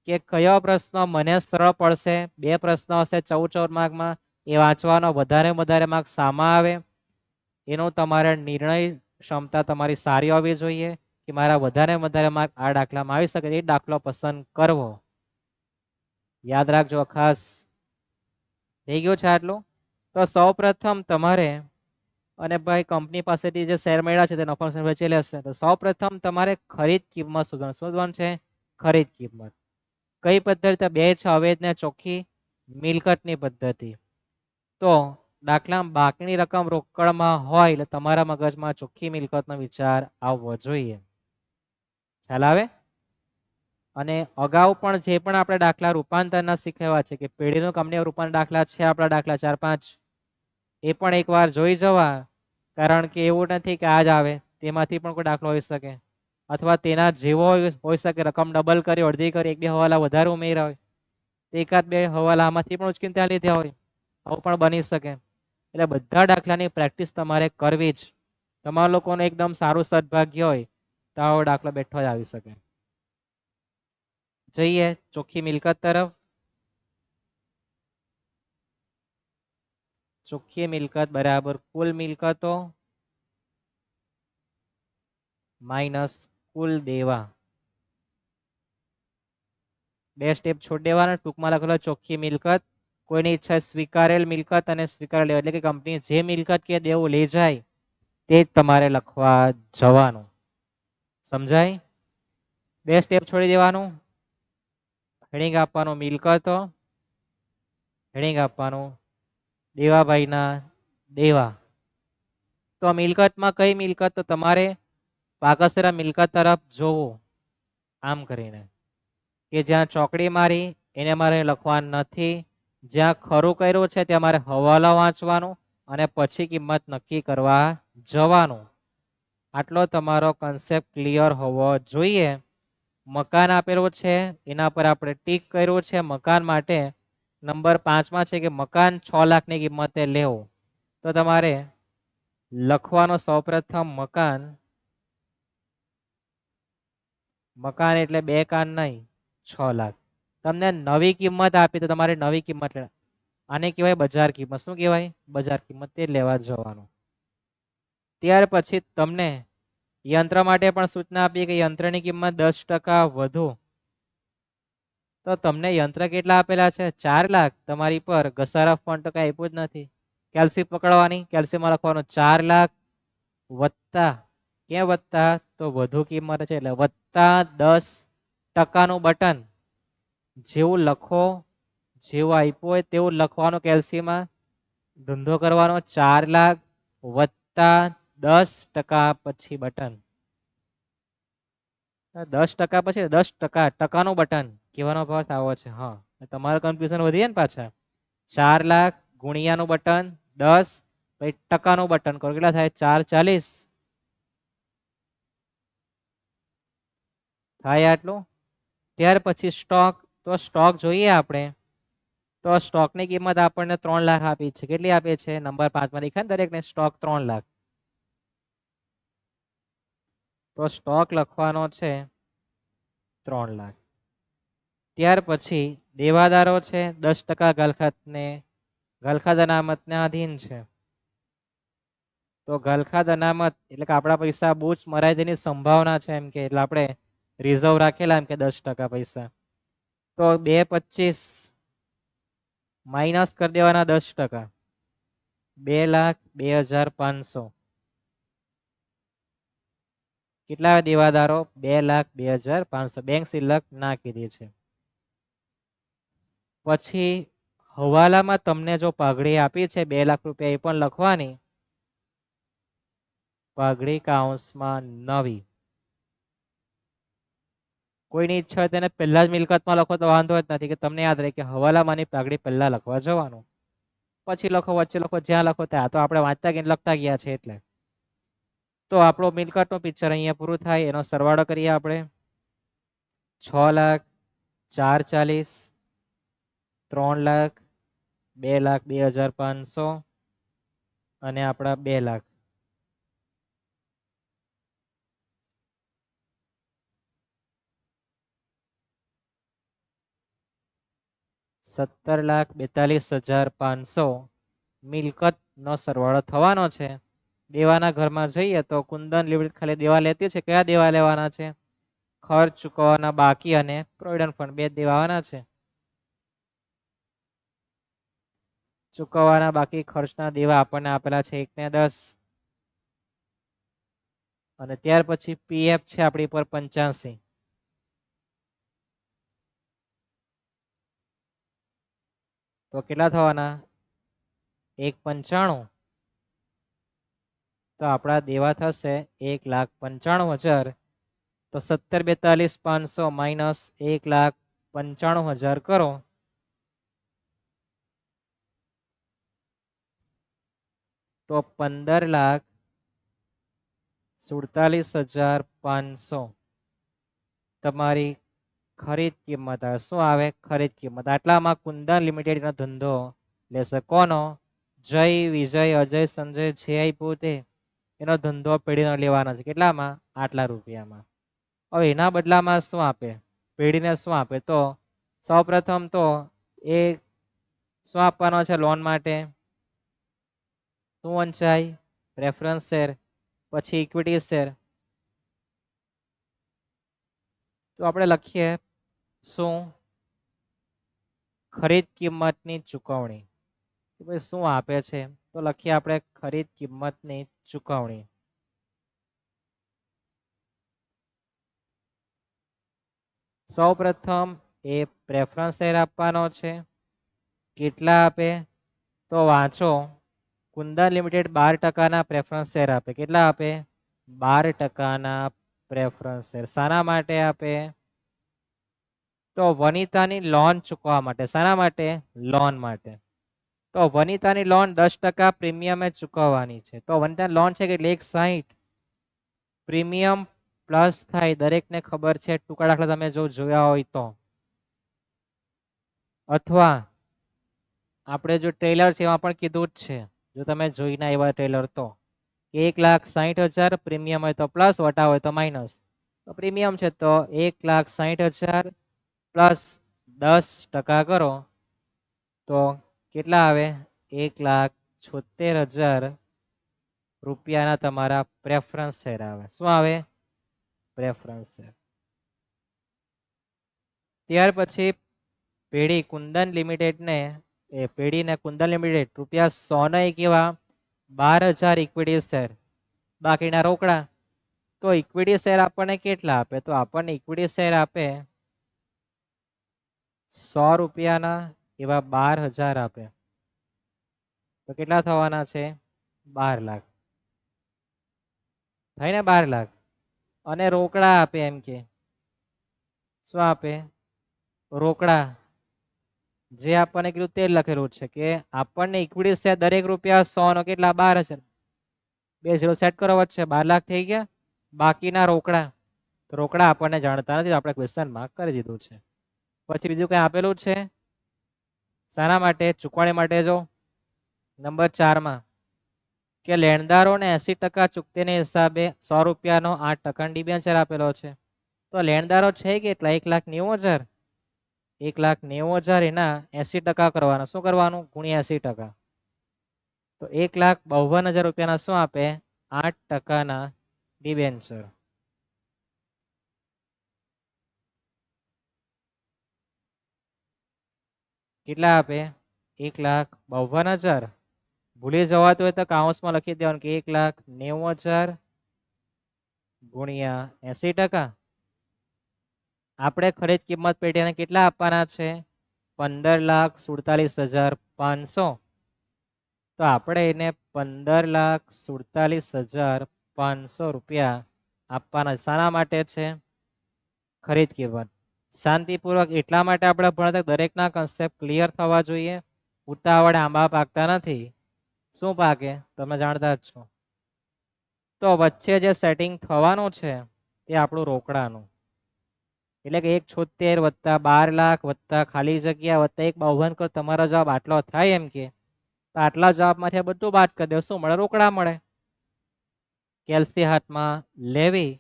કે કયો પ્રશ્ન મને સરળ પડશે. 2 પ્રશ્નો હશે 14 માર્કમાં, એ વાંચવાનો વધારે માર્ક સામા આવે. એનો તમારે નિર્ણય ક્ષમતા તમારી સારી હોવી જોઈએ કે મારા વધારે માર્ક આ દાખલામાં આવી શકે, એ દાખલો પસંદ કરવો. યાદ રાખજો ખાસ. થઈ ગયું છે આટલું? તો સૌ પ્રથમ તમારે, અને ભાઈ કંપની પાસેથી જે શેર મળ્યા છે તે નફો વેચી લેશે, તો સૌ પ્રથમ તમારે ખરીદ કિંમત શોધવાનું છે. ખરીદ કિંમત કઈ પદ્ધતિ? 2 છે, અવૈધ ને ચોખ્ખી મિલકતની પદ્ધતિ. તો દાખલામાં બાકીની રકમ રોકડમાં હોય એટલે તમારા મગજમાં ચોખ્ખી મિલકતનો વિચાર આવવો જોઈએ. ખ્યાલ આવે? અને અગાઉ પણ જે પણ આપણે દાખલા રૂપાંતરના શીખવ્યા છે કે પેઢીનું કંપની રૂપાંતર દાખલા છે, આપણા દાખલા 4-5, એ પણ એકવાર જોઈ જવા. કારણ કે એવું નથી કે આજ આવે, તેમાંથી પણ કોઈ દાખલો હોઈ શકે, અથવા તેના જેવો હોઈ શકે. રકમ ડબલ કરી, અડધી કરી, 1-2 હવાલા વધારે ઉમેર્યા હોય, એકાદ 2 હવાલા આમાંથી પણ ઉચકીને ત્યાં લીધા હોય, આવું પણ બની શકે. એટલે બધા દાખલાની પ્રેક્ટિસ તમારે કરવી જ. તમારા લોકોને એકદમ સારું સદભાગ્ય હોય તો આવો દાખલો બેઠો જ આવી શકે. જઈએ ચોખ્ખી મિલકત તરફ. ચોખ્ખી મિલકત બરાબર કુલ મિલકતો માઇનસ કુલ દેવા. 2 સ્ટેપ છોડી દેવાના. ટૂંકમાં લખેલો ચોખ્ખી મિલકત, કોઈની ઈચ્છા સ્વીકારેલ મિલકત અને સ્વીકારેલ દેવા, એટલે કે કંપની જે મિલકત કે દેવું લઈ જાય તે જ તમારે લખવા જવાનું. સમજાય? 2 સ્ટેપ છોડી દેવાનું. હેડિંગ આપવાનું મિલકતો, હેડિંગ આપવાનું દેવાભાઈના દેવા. તો મિલકતમાં કઈ મિલકત? તો તમારે પાકસરા મિલકત તરફ જોવું, આમ કરીને, કે જ્યાં ચોકડી મારી એને મારે લખવાનું નથી. જ્યાં ખરું કર્યું છે ત્યાં મારે હવાલો વાંચવાનું અને પછી કિંમત નક્કી કરવા જવાનું. આટલો તમારો કન્સેપ્ટ ક્લિયર હોવો જોઈએ. મકાન આપેલું છે, એના પર આપણે ટીક કર્યું છે. મકાન માટે નંબર 5માં છે કે મકાન 6 લાખની કિંમતે લેવું. તો તમારે લખવાનો સૌપ્રથમ મકાન એટલે 2 કાન નહીં, 6 લાખ. તમને નવી કિંમત આપી તો તમારે નવી કિંમત આને કહેવાય બજાર કિંમત. શું કહેવાય? બજાર કિંમત. તે લેવા જવાનું. ત્યાર પછી તમને યંત્ર માટે પણ સૂચના આપી કે યંત્રની કિંમત 10% વધુ. તો તમને યંત્ર કેટલા આપેલા છે? 4 લાખ. તમારી પર ઘસારા ફંડ તો કઈ આપ્યું જ નથી. કેલ્સી પકડવાની, કેલ્સીમાં લખવાનું 4 લાખ વત્તા, ક્યાં વત્તા? તો વધુ કિંમત છે એટલે વત્તા 10%નું બટન. જેવું લખો, જેવું આપ્યું હોય તેવું લખવાનું. કેલ્સીમાં ધંધો કરવાનો. 4 લાખ વત્તા 10% પછી બટન. 10% પછી 10%, ટકાનું બટન કહેવાનો ભાવ આવો છે. હા, તમારું કન્ફ્યુઝન વધી ને પાછા. 4 લાખ ગુણ્યાનું બટન 10, પછી ટકાનું બટન કરો, કેટલા થાય? 440 થાય આટલું. ત્યાર પછી સ્ટોક. તો સ્ટોક જોઈએ આપણે, તો સ્ટોકની કિંમત આપણને 3 લાખ આપી છે. કેટલી આપી છે? નંબર 5માં દેખાય ને દરેકને, સ્ટોક 3 લાખ. તો સ્ટોક લખવાનો છે 3 લાખ. ત્યાર પછી દેવાદારો છે 10% ગલખાતને, ગલખાત અનામતને આધીન છે. તો ગલખાત અનામત એટલે કે આપણા પૈસા બહુ જ મરાય તેની સંભાવના છે એમ કે, એટલે આપણે રિઝર્વ રાખેલા એમ કે 10% પૈસા. તો 225 માઇનસ કરી દેવાના 10%, 2,02,500. કેટલા દેવાદારો? 2,02,500. બેંક સિલક ના કીધી છે. પછી હવાલામાં તમને જો પાઘડી આપી છે 2 લાખ રૂપિયા, એ પણ લખવાની. પાઘડી કૌંસમાં નવી. કોઈની ઈચ્છા હોય તેને પહેલા જ મિલકતમાં લખો તો વાંધો જ નથી, કે તમને યાદ રહે કે હવાલામાંની પાઘડી પહેલા લખવા જવાનું. પછી લખો, વચ્ચે લખો, જ્યાં લખો ત્યાં. તો આપણે વાંચતા ગયા લખતા ગયા છે એટલે. તો આપણો મિલકતનો પિક્ચર અહીંયા પૂરું થાય. એનો સરવાળો કરીએ આપણે. 6,04,40, 3,00,000, 2,02,500 અને આપણા 2 લાખ. $17,42,500 મિલકત નો સરવાળો થવાનો છે. દેવાના ઘરમાં જઈએ તો કુંદન લિમિટેડ ખાલી દેવા લેતી છે. કયા દેવા લેવાના છે? ખર્ચ ચૂકવવાના બાકી અને પ્રોવિડન્ટ ફંડ, બે દેવાના છે. ચૂકવવાના બાકી ખર્ચના દેવા આપણને આપેલા છે 1 ને 10. અને ત્યાર પછી પીએફ છે આપણી પર 85. તો કેટલા થવાના? 1,95. તો આપણા દેવા થશે 1,95,000. તો 17,42,500 માઇનસ 1,95,000 કરો. તો 15,47,500 તમારી ખરીદ કિંમત આવે. શું આવે? ખરીદ કિંમત. આટલામાં કુંદન લિમિટેડ નો ધંધો લેશે. કોનો? જય, વિજય, અજય, સંજય જે આપ્યું તે એનો ધંધો પેઢીનો લેવાનો છે. કેટલામાં? આટલા રૂપિયામાં. હવે એના બદલામાં શું આપે? પેઢીને શું આપે? તો સૌપ્રથમ તો એ શું આપવાનો છે લોન માટે? શું વંચાય? Preference share. પછી ઇક્વિટી શેર. તો આપણે લખીએ શું? ખરીદ કિંમતની ચૂકવણી. ભાઈ શું આપે છે? તો લખીએ આપણે ખરીદ કિંમતની ચૂકવણી. સૌપ્રથમ એ પ્રેફરન્સ શેર આપવાનો છે. કેટલા આપે? તો વાંચો. કુંદન લિમિટેડ 12% પ્રેફરન્સ શેર આપે. કેટલા આપે? 12% પ્રેફરન્સ શેર. શાના માટે આપે? તો વનિતાની લોન ચૂકવવા માટે. શાના માટે? લોન માટે. તો વનિતાની લોન 10% પ્રીમિયમે ચૂકવવાની છે. તો વનિતાની લોન છે કેટલી? 1,60. પ્રીમિયમ પ્લસ થાય, દરેકને ખબર છે. ટૂંકા દાખલા તમે જો જોયા હોય તો, અથવા આપણે જો ટ્રેલર છે એમાં પણ કીધું જ છે. જો તમે જોઈને આવ્યા ટ્રેલર તો 1,60,000 પ્રીમિયમ હોય તો પ્લસ, વટા હોય તો માઇનસ. તો પ્રીમિયમ છે તો 1,60,000 પ્લસ 10% કરો તો કેટલા આવે? 1,76,000 રૂપિયાના તમારા પ્રેફરન્સ શેર આવે. શું આવે? Preference share. ત્યાર પછી પેઢી કુંદન લિમિટેડ ને પેઢીને કુંદન લિમિટેડ ₹100 કેવા? 12,000 ઇક્વિટી શેર. બાકીના રોકડા. તો ઇક્વિટી શેર આપણને કેટલા આપે? તો આપણને ઇક્વિટી શેર આપે ₹100 એવા 12,000 આપે. તો કેટલા થવાના છે? 12 લાખ. થાય ને? 12 લાખ. અને રોકડા આપે એમ કે. શું આપે? રોકડા. જે આપણને કીધું તે લખેલું છે કે આપણને ઇક્વિટી શેર દરેક ₹100 નો કેટલા? 12,000. 2 0 સેટ કરો વચ્ચે. 12 લાખ થઈ ગયા. બાકીના રોકડા. રોકડા આપણને જાણતા નથી, આપણે ક્વેશ્ચનમાં કરી દીધું છે. પછી બીજું કઈ આપેલું છે? શાના માટે? ચૂકવણી માટે. જો નંબર 4 માં કે લેણદારોને 80% ચૂકતીને હિસાબે ₹100 8% ડિબેન્ચર આપેલો છે. તો લેણદારો છે કેટલા? 1,90,000. 1,90,000 એના 80% કરવાના. શું કરવાનું? ગુણ્યા 80%. તો 1,52,000 રૂપિયાના શું આપે? 8%ના ડિબેન્ચર. કેટલા આપે? 1,52,000. ભૂલી જવાતું હોય તો કાઉન્સમાં લખી દેવાનું કે 1,90,000 ગુણ્યા 80%. આપણે ખરીદ કિંમત પેટીને કેટલા આપવાના છે? 15,47,500. તો આપણે એને 15,47,500 રૂપિયા આપવાના. શાના માટે છે? ખરીદ કિંમત. શાંતિપૂર્વક એટલા માટે આપણે ભણતા દરેકના કન્સેપ્ટ ક્લિયર થવા જોઈએ. ઉતાવળે આંબા પાકતા નથી. શું પાકે? તમે જાણતા જ છો. તો વચ્ચે જે સેટિંગ થવાનું છે તે આપણું રોકડાનું, એટલે કે 1,76 વત્તા 12,00,000 વત્તા ખાલી જગ્યા વત્તા 1,52 કરો. તમારો જવાબ આટલો થાય એમ કે તો આટલા જવાબમાંથી બધું બાદ કરી દો. શું મળે? રોકડા મળે. કેલ્સી હાથમાં લેવી.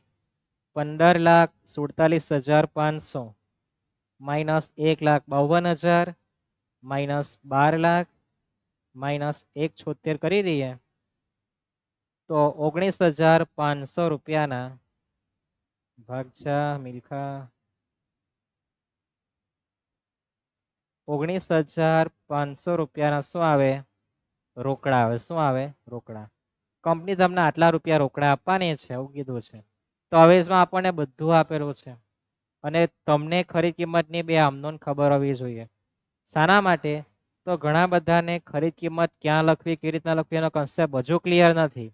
15,47,500 માઇનસ 1,52,000 માઇનસ 12,00,000 માઇનસ 1,76 કરી દઈએ તો 19,500 રૂપિયાના ભાગશા મિલખા 19,500 રૂપિયાના શું આવે? રોકડા આવે. શું આવે? રોકડા. કંપની તમને આટલા રૂપિયા રોકડા આપવાની છે એવું કીધું છે. તો અવેજમાં આપણને બધું આપેલું છે અને તમને ખરી કિંમતની બે આમનોન ખબર હોવી જોઈએ. શાના માટે? તો ઘણા બધાને ખરીદ કિંમત ક્યાં લખવી, કેવી રીતના લખવી એનો કન્સેપ્ટ હજુ ક્લિયર નથી.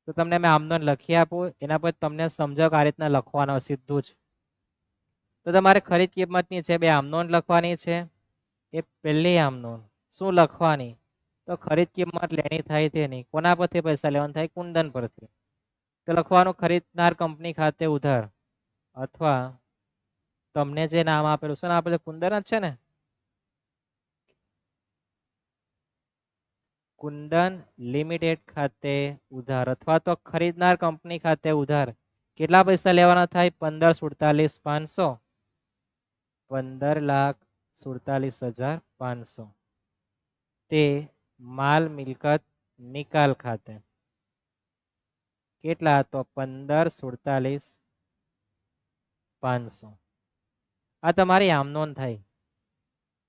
તો તમને મેં આમનોન લખી આપું, એના પર તમને સમજાવ કે આ રીતના લખવાનો સીધું જ. તો તમારે ખરીદ કિંમતની છે બે આમનોન લખવાની છે. એ પહેલી આમનોન શું લખવાની? તો ખરીદ કિંમત લેણી થાય તેની. કોના પરથી પૈસા લેવાના થાય? કુંદન પરથી. તો લખવાનું ખરીદનાર કંપની ખાતે ઉધાર અથવા તમને જે નામ આપેલું છે ને આપેલું કુંદન જ છે ને, કુંદન લિમિટેડ ખાતે ઉધાર અથવા તો ખરીદનાર કંપની ખાતે ઉધાર. કેટલા પૈસા લેવાના થાય? 15,47,500. 15,47,500 તે માલ મિલકત નિકાલ ખાતે. કેટલા? તો 15,47,500. આ તમારી આમનોન થાય.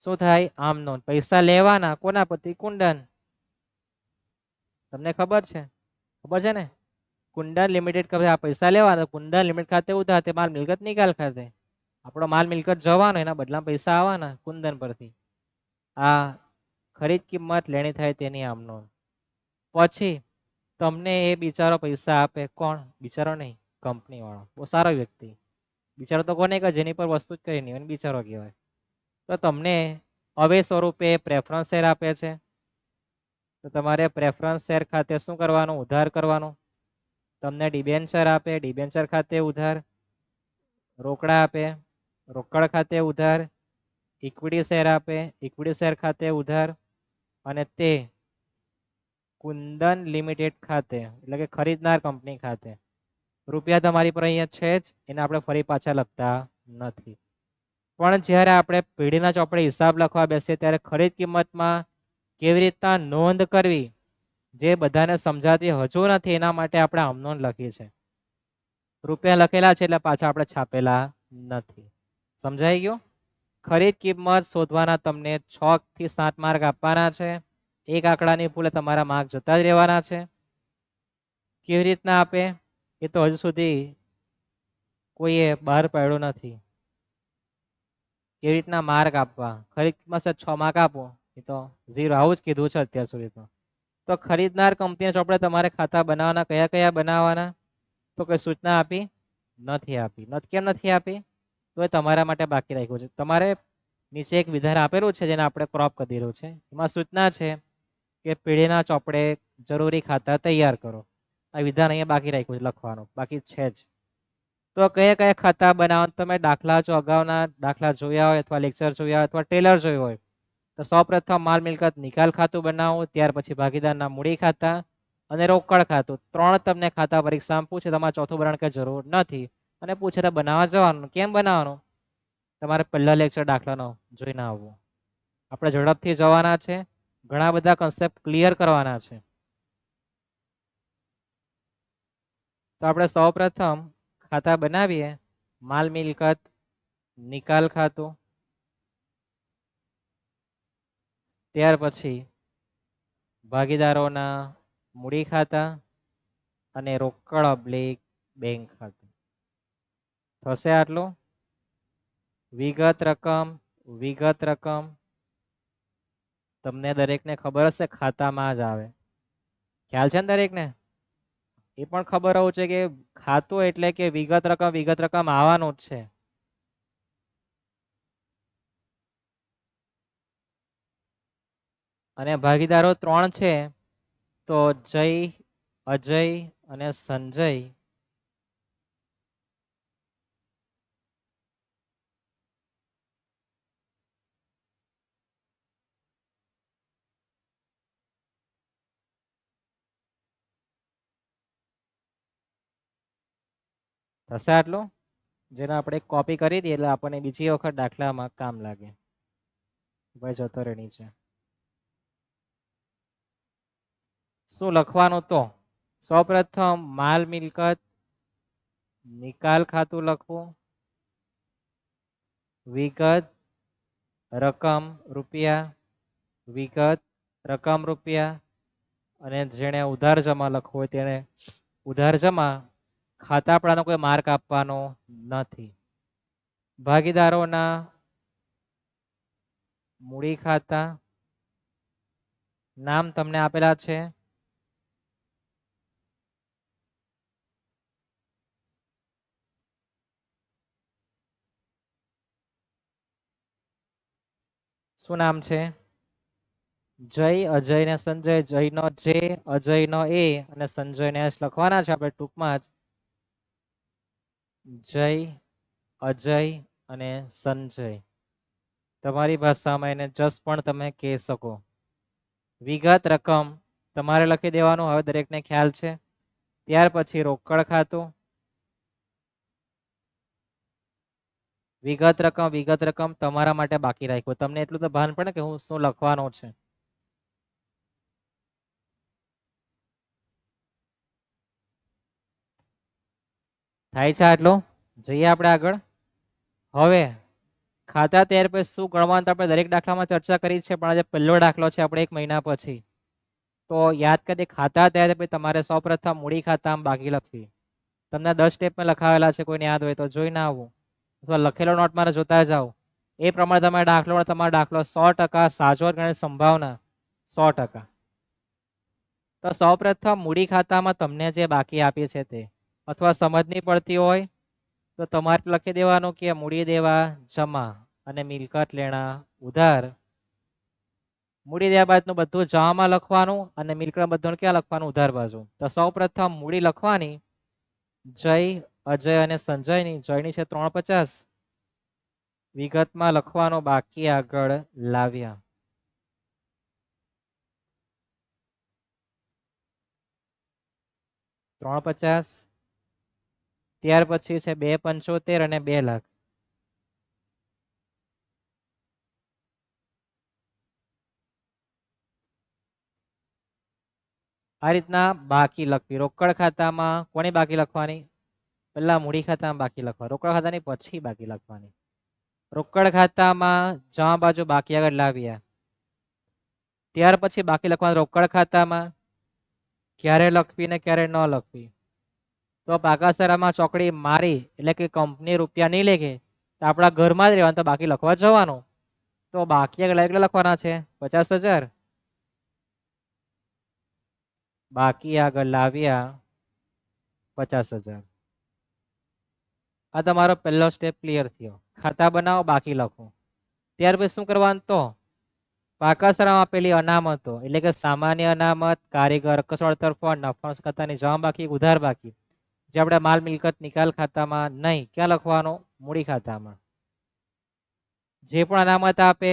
શું થાય? આમનોન. પૈસા લેવાના કોના પરથી? કુંદન. તમને ખબર છે? ખબર છે ને? કુંદન લિમિટેડ ખાતે આ પૈસા લેવાના. કુંદન લિમિટેડ ખાતે ઉધાર તે માલ મિલકત નિકાલ ખાતે. આપણો માલ મિલકત જવાનો, એના બદલામાં પૈસા આવવાના કુંદન પરથી. આ ખરીદ કિંમત લેણી થાય તેની આમનોન. પછી તમને એ બિચારો પૈસા આપે. કોણ? બિચારો નહીં, કંપની વાળો. બહુ સારો વ્યક્તિ. બિચારો તો કોને કે જેની પર વસ્તુ જ કરી નહીં હોય બિચારો કહેવાય. તો તમને હવે સ્વરૂપે પ્રેફરન્સ શેર આપે છે. તો તમારે પ્રેફરન્સ શેર ખાતે શું કરવાનું? ઉધાર કરવાનું. તમને ડિબેન્ચર આપે, ડિબેન્ચર ખાતે ઉધાર. રોકડા આપે, રોકડ ખાતે ઉધાર. ઇક્વિટી શેર આપે, ઇક્વિટી શેર ખાતે ઉધાર. અને તે કુંદન લિમિટેડ ખાતે એટલે કે ખરીદનાર કંપની ખાતે. રૂપિયા તમારી પર અહીંયા છે જ, એને આપણે ફરી પાછા લખતા નથી. પણ જ્યારે આપણે પેઢીના ચોપડે હિસાબ લખવા બેસીએ ત્યારે ખરીદ કિંમતમાં કેવી રીતના નોંધ કરવી જે બધાને સમજાતી હજુ નથી, એના માટે આપણે આમનોન લખી છે. રૂપિયા લખેલા છે એટલે પાછા આપણે છાપેલા નથી. સમજાઈ ગયું? ખરીદ કિંમત શોધવાના તમને 6 થી 7 માર્ક આપવાના છે. એક આંકડાની ભૂલે તમારા માર્ક જતા જ રહેવાના છે. કેવી રીતના આપે એ તો હજુ સુધી કોઈએ બહાર પાડ્યું નથી. કેવી રીતના માર્ક આપવા? ખરીદ કિંમત 6 માર્ક આપો એ તો 0. આવું જ કીધું છે અત્યાર સુધી તો ખરીદનાર કંપની ચોપડે તમારે ખાતા બનાવવાના. કયા કયા બનાવવાના? તો કઈ સૂચના આપી નથી. આપી નથી. કેમ નથી આપી? તો એ તમારા માટે બાકી રાખ્યું છે. તમારે નીચે એક વિધાન આપેલું છે જેને આપણે ક્રોપ કરી દીધું છે. એમાં સૂચના છે કે પેઢીના ચોપડે જરૂરી ખાતા તૈયાર કરો. આ વિધાન અહીંયા બાકી રાખ્યું છે લખવાનું, બાકી છે જ. તો કયા કયા ખાતા બનાવવા? તમે દાખલા જો અગાઉના દાખલા જોયા હોય અથવા લેક્ચર જોયા હોય અથવા ટેલર જોયું હોય તો સૌપ્રથમ માલ મિલકત નિકાલ ખાતું બનાવો, ત્યાર પછી ભાગીદારના મૂડી ખાતા અને રોકડ ખાતું. 3 તમને ખાતા પરીક્ષામાં પૂછે. તમારે ચોથું બનાવવાની કઈ જરૂર નથી અને પૂછે તો બનાવવા જવાનું. કેમ બનાવવાનું? તમારે પહેલા લેક્ચર દાખલાનો જોઈને આવવું. આપણે ઝડપથી જવાના છે, ઘણા બધા કન્સેપ્ટ ક્લિયર કરવાના છે. તો આપણે સૌપ્રથમ ખાતા બનાવીએ. માલ મિલકત નિકાલ ખાતું, ત્યાર પછી ભાગીદારોના મૂડી ખાતા અને રોકડ બેંક ખાતું થશે આટલું. વિગત રકમ તમને દરેકને ખબર હશે ખાતામાં જ આવે, ખ્યાલ છે ને દરેકને? એ પણ ખબર હોવું છે કે ખાતું એટલે કે વિગત રકમ આવવાનું જ છે. અને ભાગીદારો 3 છે, તો જય, અજય અને સંજય. થશે આટલું, જેને આપણે કોપી કરી દઈએ એટલે આપણને બીજી વખત દાખલામાં કામ લાગે. ભાઈ જતો રહે નીચે. શું લખવાનું તો સૌપ્રથમ માલ મિલકત નિકાલ ખાતું લખવું, વિગત રકમ રૂપિયા, વિગત રકમ રૂપિયા, અને જેને ઉધાર જમા લખવું હોય તેને ઉધાર જમા. ખાતા આપણાનો કોઈ માર્ક આપવાનો નથી. ભાગીદારોના મૂડી ખાતા નામ તમને આપેલા છે. શું નામ છે? જય, અજય ને સંજય. જય નો જે, અજય નો એ અને સંજય ને એસ લખવાના છે આપણે ટૂંકમાં જ. જય, અજય અને સંજય. તમારી ભાષામાં એને જસ પણ તમે કહી શકો. વિગત રકમ તમારે લખી દેવાનું, હવે દરેકને ખ્યાલ છે. ત્યાર પછી રોકડ ખાતું, વિગત રકમ તમારા માટે બાકી રાખ્યું. તમને એટલું તો ભાન પડે કે હું શું લખવાનો છે. થાય છે આટલું, જઈએ આપણે આગળ. હવે ખાતા ત્યાર પછી શું ગણવાનું આપણે દરેક દાખલામાં ચર્ચા કરી છે, પણ આજે પહેલો દાખલો છે આપણે 1 મહિના પછી. તો યાદ કરી ખાતા ત્યારે પછી તમારે સૌપ્રથમ મૂડી ખાતામાં બાકી લખવી. તમને 10 સ્ટેપમાં લખાવેલા છે, કોઈને યાદ હોય તો જોઈને આવું, અથવા લખેલો નોટ મારે જોતા જાઓ. એ પ્રમાણે તમારો દાખલો 100% સાચો ગણવાની સંભાવના 100%. તો સૌપ્રથમ મૂડી ખાતામાં તમને જે બાકી આપી છે તે, અથવા સમજ નહીં પડતી હોય તો તમારે લખી દેવાનું કે મૂડી દેવા જમા અને મિલકત લેણા ઉધાર. મૂડી દેવા બાજુનું બધું જવામાં લખવાનું અને મિલકત બધું ક્યાં લખવાનું? ઉધાર બાજુ. તો સૌપ્રથમ મૂડી લખવાની જય, અજય અને સંજયની. જયની છે 350. વિગતમાં લખવાનો બાકી આગળ લાવ્યા. $350. ત્યાર પછી છે 275 અને 2 લાખ. આ રીતના બાકી લખવી. રોકડ ખાતામાં કોની બાકી લખવાની? પહેલા મૂડી ખાતામાં બાકી લખવા. રોકડ ખાતાની પછી બાકી લખવાની. રોકડ ખાતામાં જમા બાજુ બાકી આગળ લાવ્યા. ત્યાર પછી બાકી લખવાનું રોકડ ખાતામાં. ક્યારે લખવી ને ક્યારે ન લખવી? તો પાકાસરામાં ચોકડી મારી એટલે કે કંપની રૂપિયા નહીં લેકે તો આપણા ઘરમાં જ રહેવાનું, તો બાકી લખવા જવાનું. તો બાકી આગળ કેટલા લખવાના છે? 50,000. બાકી આગળ લાવ્યા 50,000. આ તમારો પહેલો સ્ટેપ ક્લિયર થયો. ખાતા બનાવો, બાકી લખો. ત્યાર પછી શું કરવાનું? તો પાકાસરામાં આપેલી અનામતો એટલે કે સામાન્ય અનામત, કારીગર કસોળતર ફંડ, નફા ખાતાની જમા બાકી, ઉધાર બાકી, જે આપણે માલ મિલકત નિકાલ ખાતામાં નહીં, ક્યાં લખવાનું? મૂડી ખાતામાં. જે પણ અનામત આપે,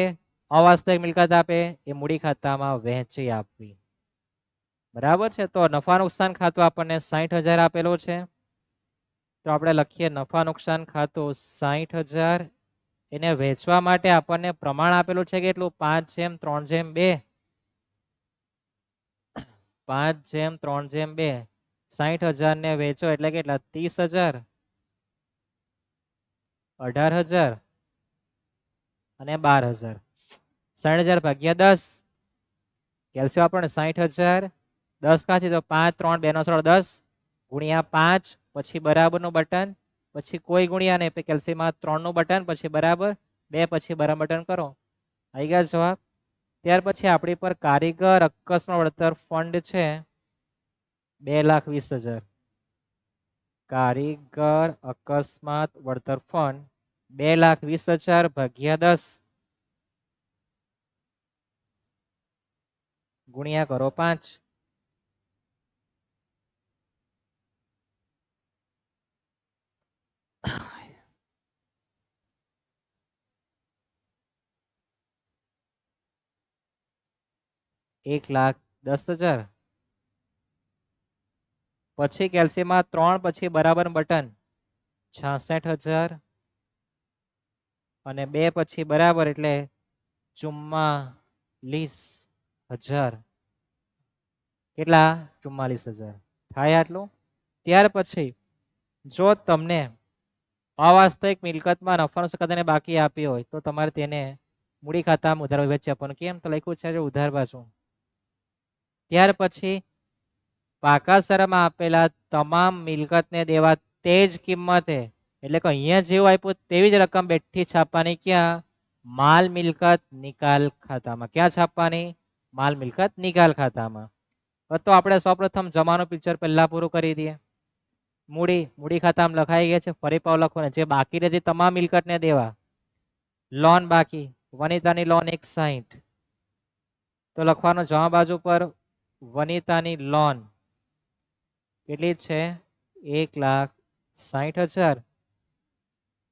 અવાસ્તવિક મિલકત આપે એ મૂડી ખાતામાં વહેંચી આપવી. બરાબર છે. તો નફા નુકસાન ખાતું આપણને 60,000 આપેલું છે. તો આપણે લખીએ નફા નુકસાન ખાતું 60,000. એને વેચવા માટે આપણને પ્રમાણ આપેલું છે કેટલું? 5:3:2. 5:3:2. 60,000 ને વેચો એટલે કેટલા? 30,000, 18,000 અને 12,000. 60,000 ભાગ્યા 10. કેલ્શિયમ આપણને 60,000. 10 કાથી? તો 5, 3, 2 નો સરળ 10 ગુણ્યા 5 પછી બરાબરનું બટન, પછી કોઈ ગુણ્યા નહીં, પછી કેલ્સીમાં 3 નું બટન, પછી બરાબર 2, પછી બરાબર બટન કરો. આવી ગયા જવાબ. ત્યાર પછી આપણી પર કારીગર અકસ્માત વળતર ફંડ છે 2,20,000. કારીગર અકસ્માત વળતર ફંડ 2,20,000 ભાગ્યા 10 ગુણ્યા કરો 5. $1,10,000. પછી કેલ્સીમાં 3, પછી બરાબર બટન 66,000 અને 2 પછી બરાબર એટલે 44,000. કેટલા? 44,000 થાય આટલું. ત્યાર પછી જો તમને અવાસ્તવિક મિલકતમાં નફાનું સકાતાને બાકી આપી હોય તો તમારે તેને મૂડી ખાતામાં ઉધાર વચ્ચે આપવાનું. કેમ? તો લખ્યું છે ઉધાર બાજુ. ત્યાર પછી પાકા શરતમાં આપેલા તમામ મિલકતને દેવા તે જ કિંમતે, એટલે કે અહીંયા જેવું આપ્યું તેવી જ રકમ બેઠી છાપવાની. ક્યાં? માલ મિલકત નિકાલ ખાતામાં. ક્યાં છાપવાની? માલ મિલકત નિકાલ ખાતામાં. તો આપણે સૌપ્રથમ જમાનું પિક્ચર પહેલા પૂરું કરી દઈએ. મૂડી ખાતામાં લખાઈ ગયા છે. ફરી પાવ લખવાનું. જે બાકી રહેતી તમામ મિલકતને દેવા. લોન બાકી, વનિતાની લોન 160. તો લખવાનો જમા બાજુ પર વનિતાની લોન કેટલી છે? 1,60,000.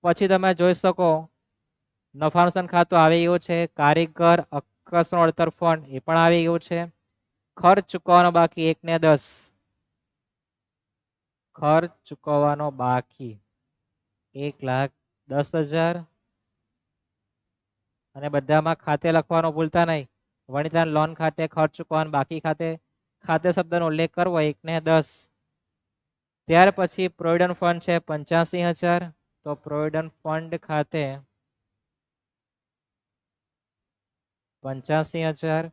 પછી તમે જોઈ શકો નફાનું ખાતું આવી ગયું છે. કારીગર અકસ્માત વળતર ફંડ એ પણ આવી ગયું છે. ખર્ચ ચૂકવવાનો બાકી 1 ને 10. ખર્ચ ચૂકવવાનો બાકી 1,10,000. અને બધામાં ખાતે લખવાનું ભૂલતા નહીં. વનિતાની લોન ખાતે, ખર્ચ ચૂકવવાનું બાકી ખાતે, ખાતે શબ્દનો ઉલ્લેખ કરવો 1 ને 10. ત્યાર પછી પ્રોવિડન્ટ ફંડ છે 85,000. તો પ્રોવિડન્ટ ફંડ ખાતે 85,000.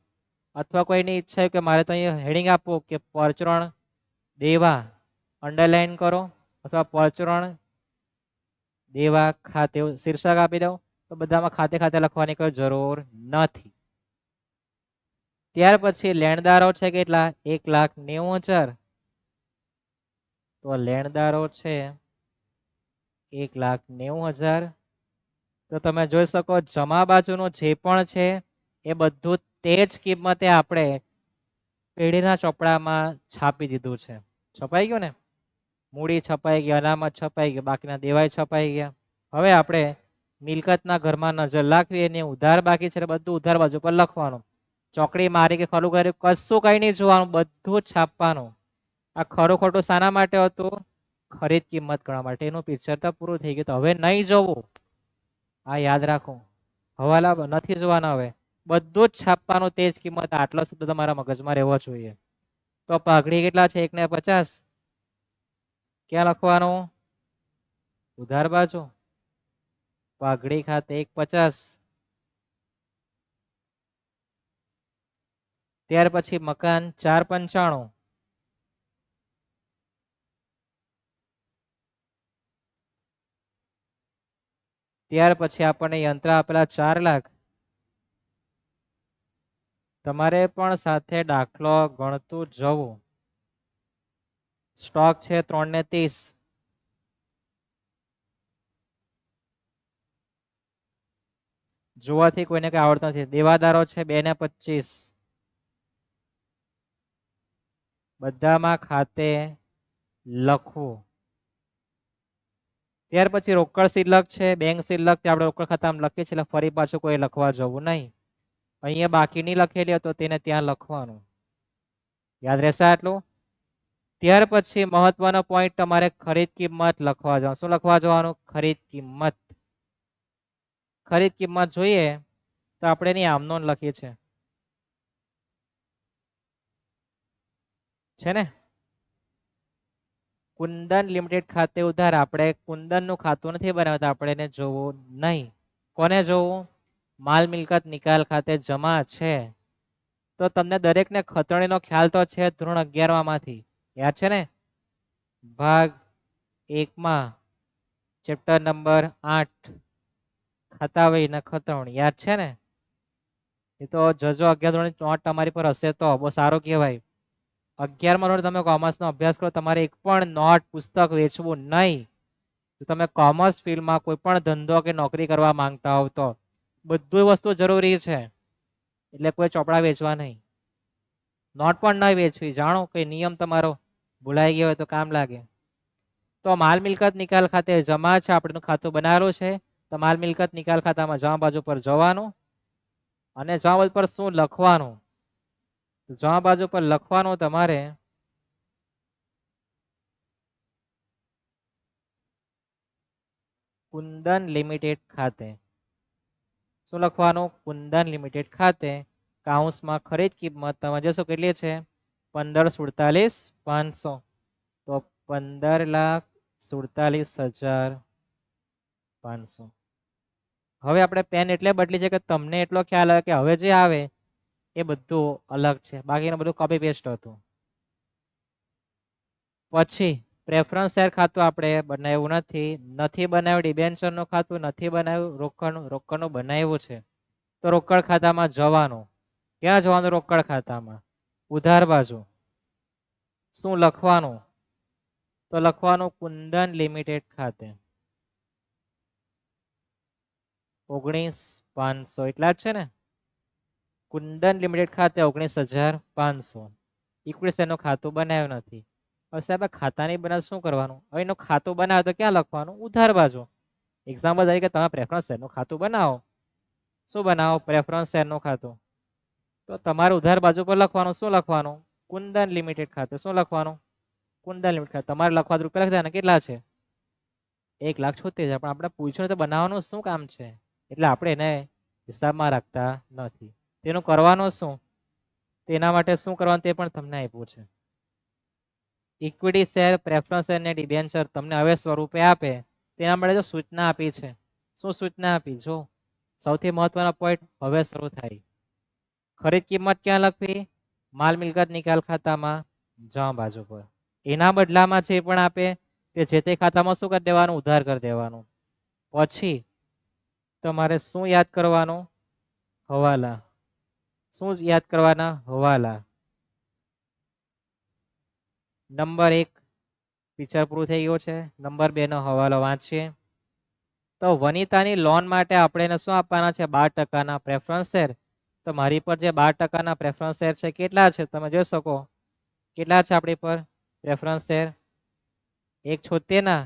અથવા કોઈની ઈચ્છા હોય કે મારે તો અહીંયા હેડિંગ આપવું કે પરચુરણ દેવા, અંડરલાઈન કરો, અથવા પરચુરણ દેવા ખાતે શીર્ષક આપી દઉં. તો બધામાં ખાતે ખાતે લખવાની કોઈ જરૂર નથી. ત્યાર પછી લેણદારો છે કેટલા? 1,90,000. તો લેણદારો છે 1,90,000. તો તમે જોઈ શકો જમા બાજુનું જે પણ છે એ બધું તે જ કિંમતે આપણે પેઢીના ચોપડામાં છાપી દીધું છે. છપાઈ ગયું ને? મૂડી છપાઈ ગઈ, અનામત છપાઈ ગઈ, બાકીના દેવાય છપાઈ ગયા. હવે આપણે મિલકતના ઘરમાં નજર લાખવી અને ઉધાર બાકી છે બધું ઉધાર બાજુ પર લખવાનું. ચોકડી મારી કે ખરું કર્યું કશું કઈ નહીં જોવાનું, બધું જ છાપવાનું. આ ખરું ખોટું શાના માટે હતું? ખરીદ કિંમત કરવા માટે. એનું પિક્ચર તો પૂરું થઈ ગયું. તો હવે નહીં જોવું, આ યાદ રાખો. હવાલા નથી જોવાના. હવે બધું જ છાપવાનું તે જ કિંમત. આટલો શબ્દ તમારા મગજમાં રહેવો જોઈએ. તો પાઘડી કેટલા છે? 1 ને 50. ક્યાં લખવાનું? ઉધાર બાજુ. પાઘડી ખાતે 1,50. ત્યાર પછી મકાન 4,95. ત્યાર પછી આપણને યંત્ર આપેલા 4 લાખ. તમારે પણ સાથે દાખલો ગણતું જવું. સ્ટોક છે 3 ને 30. જોવાથી કોઈને કઈ આવડતું નથી. દેવાદારો છે 2 ને 25. બધામાં ખાતે લખવું. ત્યાર પછી રોકડ શિલ્લક છે, બેંક શિલ્લક આપણે રોકડ ખાતામાં લખીએ છીએ, એટલે ફરી પાછું કોઈ લખવા જવું નહીં. અહીંયા બાકી નહીં લખેલી હતો તેને ત્યાં લખવાનું. યાદ રહેશે આટલું? ત્યાર પછી મહત્વનો પોઈન્ટ તમારે ખરીદ કિંમત લખવા જવાનું. શું લખવા જવાનું? ખરીદ કિંમત. ખરીદ કિંમત જોઈએ તો આપણે એની આમનોન લખીએ છે ને? કુંદન લિમિટેડ ખાતે ઉધાર. આપણે કુંદનનું ખાતું નથી બનાવતા, આપણે એને જોવું નહીં. કોને જોવું? માલ મિલકત નિકાલ ખાતે જમા છે. તો તમને દરેકને ખતરણીનો ખ્યાલ તો છે ધોરણ 11 માંથી. યાદ છે ને? ભાગ એકમાં ચેપ્ટર નંબર 8 ખાતા વહી ને ખતવણી યાદ છે ને? એ તો જજો 11 ધોરણની નોટ તમારી પર હશે તો બહુ સારું કહેવાય. 11મા ધોરણે તમે કોમર્સનો અભ્યાસ કરો, તમારે એક પણ નોટ પુસ્તક વેચવું નહીં. જો તમે કોમર્સ ફિલ્ડમાં કોઈ પણ ધંધો કે નોકરી કરવા માંગતા હોવ તો બધું વસ્તુ જરૂરી છે. એટલે કોઈ ચોપડા વેચવા નહીં, નોટ પણ નહીં વેચવી. જાણો કે નિયમ તમારો ભૂલાઈ ગયો હોય તો કામ લાગે. તો માલ મિલકત નિકાલ ખાતે જમા છે, આપણું ખાતું બનાવેલું છે. તો માલ મિલકત નિકાલ ખાતામાં જમા બાજુ પર જવાનું અને જમા બાજુ પર શું લખવાનું? જમા બાજુ પર લખવાનું તમારે કુંદન લિમિટેડ ખાતે. શું લખવાનું? કુંદન લિમિટેડ ખાતે. કાઉન્સમાં ખરીદ કિંમત તમે જોશો કેટલી છે? 15,47,500. તો 15,47,500. હવે આપણે પેન એટલે બદલી છે કે તમને એટલો ખ્યાલ આવે કે હવે જે આવે એ બધું અલગ છે, બાકીનું બધું કોપી પેસ્ટ હતું. પછી પ્રેફરન્સ શેર ખાતું આપણે બનાવ્યું નથી બનાવ્યું. ડિબેન્ચરનું ખાતું નથી બનાવ્યું. રોકડનું બનાવ્યું છે. તો રોકડ ખાતામાં જવાનું. ક્યાં જવાનું? રોકડ ખાતામાં ઉધાર બાજુ. શું લખવાનું? તો લખવાનું કુંદન લિમિટેડ ખાતે 19,500 એટલા જ છે ને? કુંદન લિમિટેડ ખાતે 19,500. ઇક્વિટી શેરનું ખાતું બનાવ્યું નથી. હવે સાહેબ ખાતાની બનાવ શું કરવાનું? હવે એનું ખાતું બનાવે તો ક્યાં લખવાનું? ઉધાર બાજુ. એક્ઝામ્પલ તરીકે તમે પ્રેફરન્સ શેરનું ખાતું બનાવો. શું બનાવો? પ્રેફરન્સ શેરનું ખાતું. તો તમારે ઉધાર બાજુ પર લખવાનું. શું લખવાનું? કુંદન લિમિટેડ ખાતે. શું લખવાનું? કુંદન લિમિટેડ ખાતે. તમારે લખવા રૂપિયા લખી કેટલા છે? 1,76,000. પણ આપણે પૂછ્યું તો બનાવવાનું શું કામ છે? એટલે આપણે એને હિસાબમાં રાખતા નથી. તેનું કરવાનું શું? તેના માટે શું કરવાનું તે પણ તમને આપ્યું છે. ઇક્વિટી શેર, પ્રેફરન્સ શેર ને ડિબેન્ચર તમને હવે સ્વરૂપે આપે તેના માટે જો સૂચના આપી છે. શું સૂચના આપી? જો સૌથી મહત્વનો પોઈન્ટ હવે શરૂ થાય. ખરીદ કિંમત ક્યાં લખવી? માલ મિલકત નિકાલ ખાતામાં જમા બાજુ પર. એના બદલામાં જે પણ આપે તે જે તે ખાતામાં શું કરી દેવાનું? ઉધાર કરી દેવાનું. પછી તમારે શું યાદ કરવાનું? હવાલા. શું યાદ કરવાના? હવાલા. નંબર 1 પિક્ચર પૂરું થઈ ગયું છે. નંબર 2 નો હવાલો વાંચીએ. તો વનિતાની લોન માટે આપણે એને શું આપવાના છે? 12% પ્રેફરન્સ શેર. તો મારી પર જે 12% પ્રેફરન્સ શેર છે કેટલા છે? તમે જોઈ શકો કેટલા છે આપણી પર પ્રેફરન્સ શેર? 1,76 ના.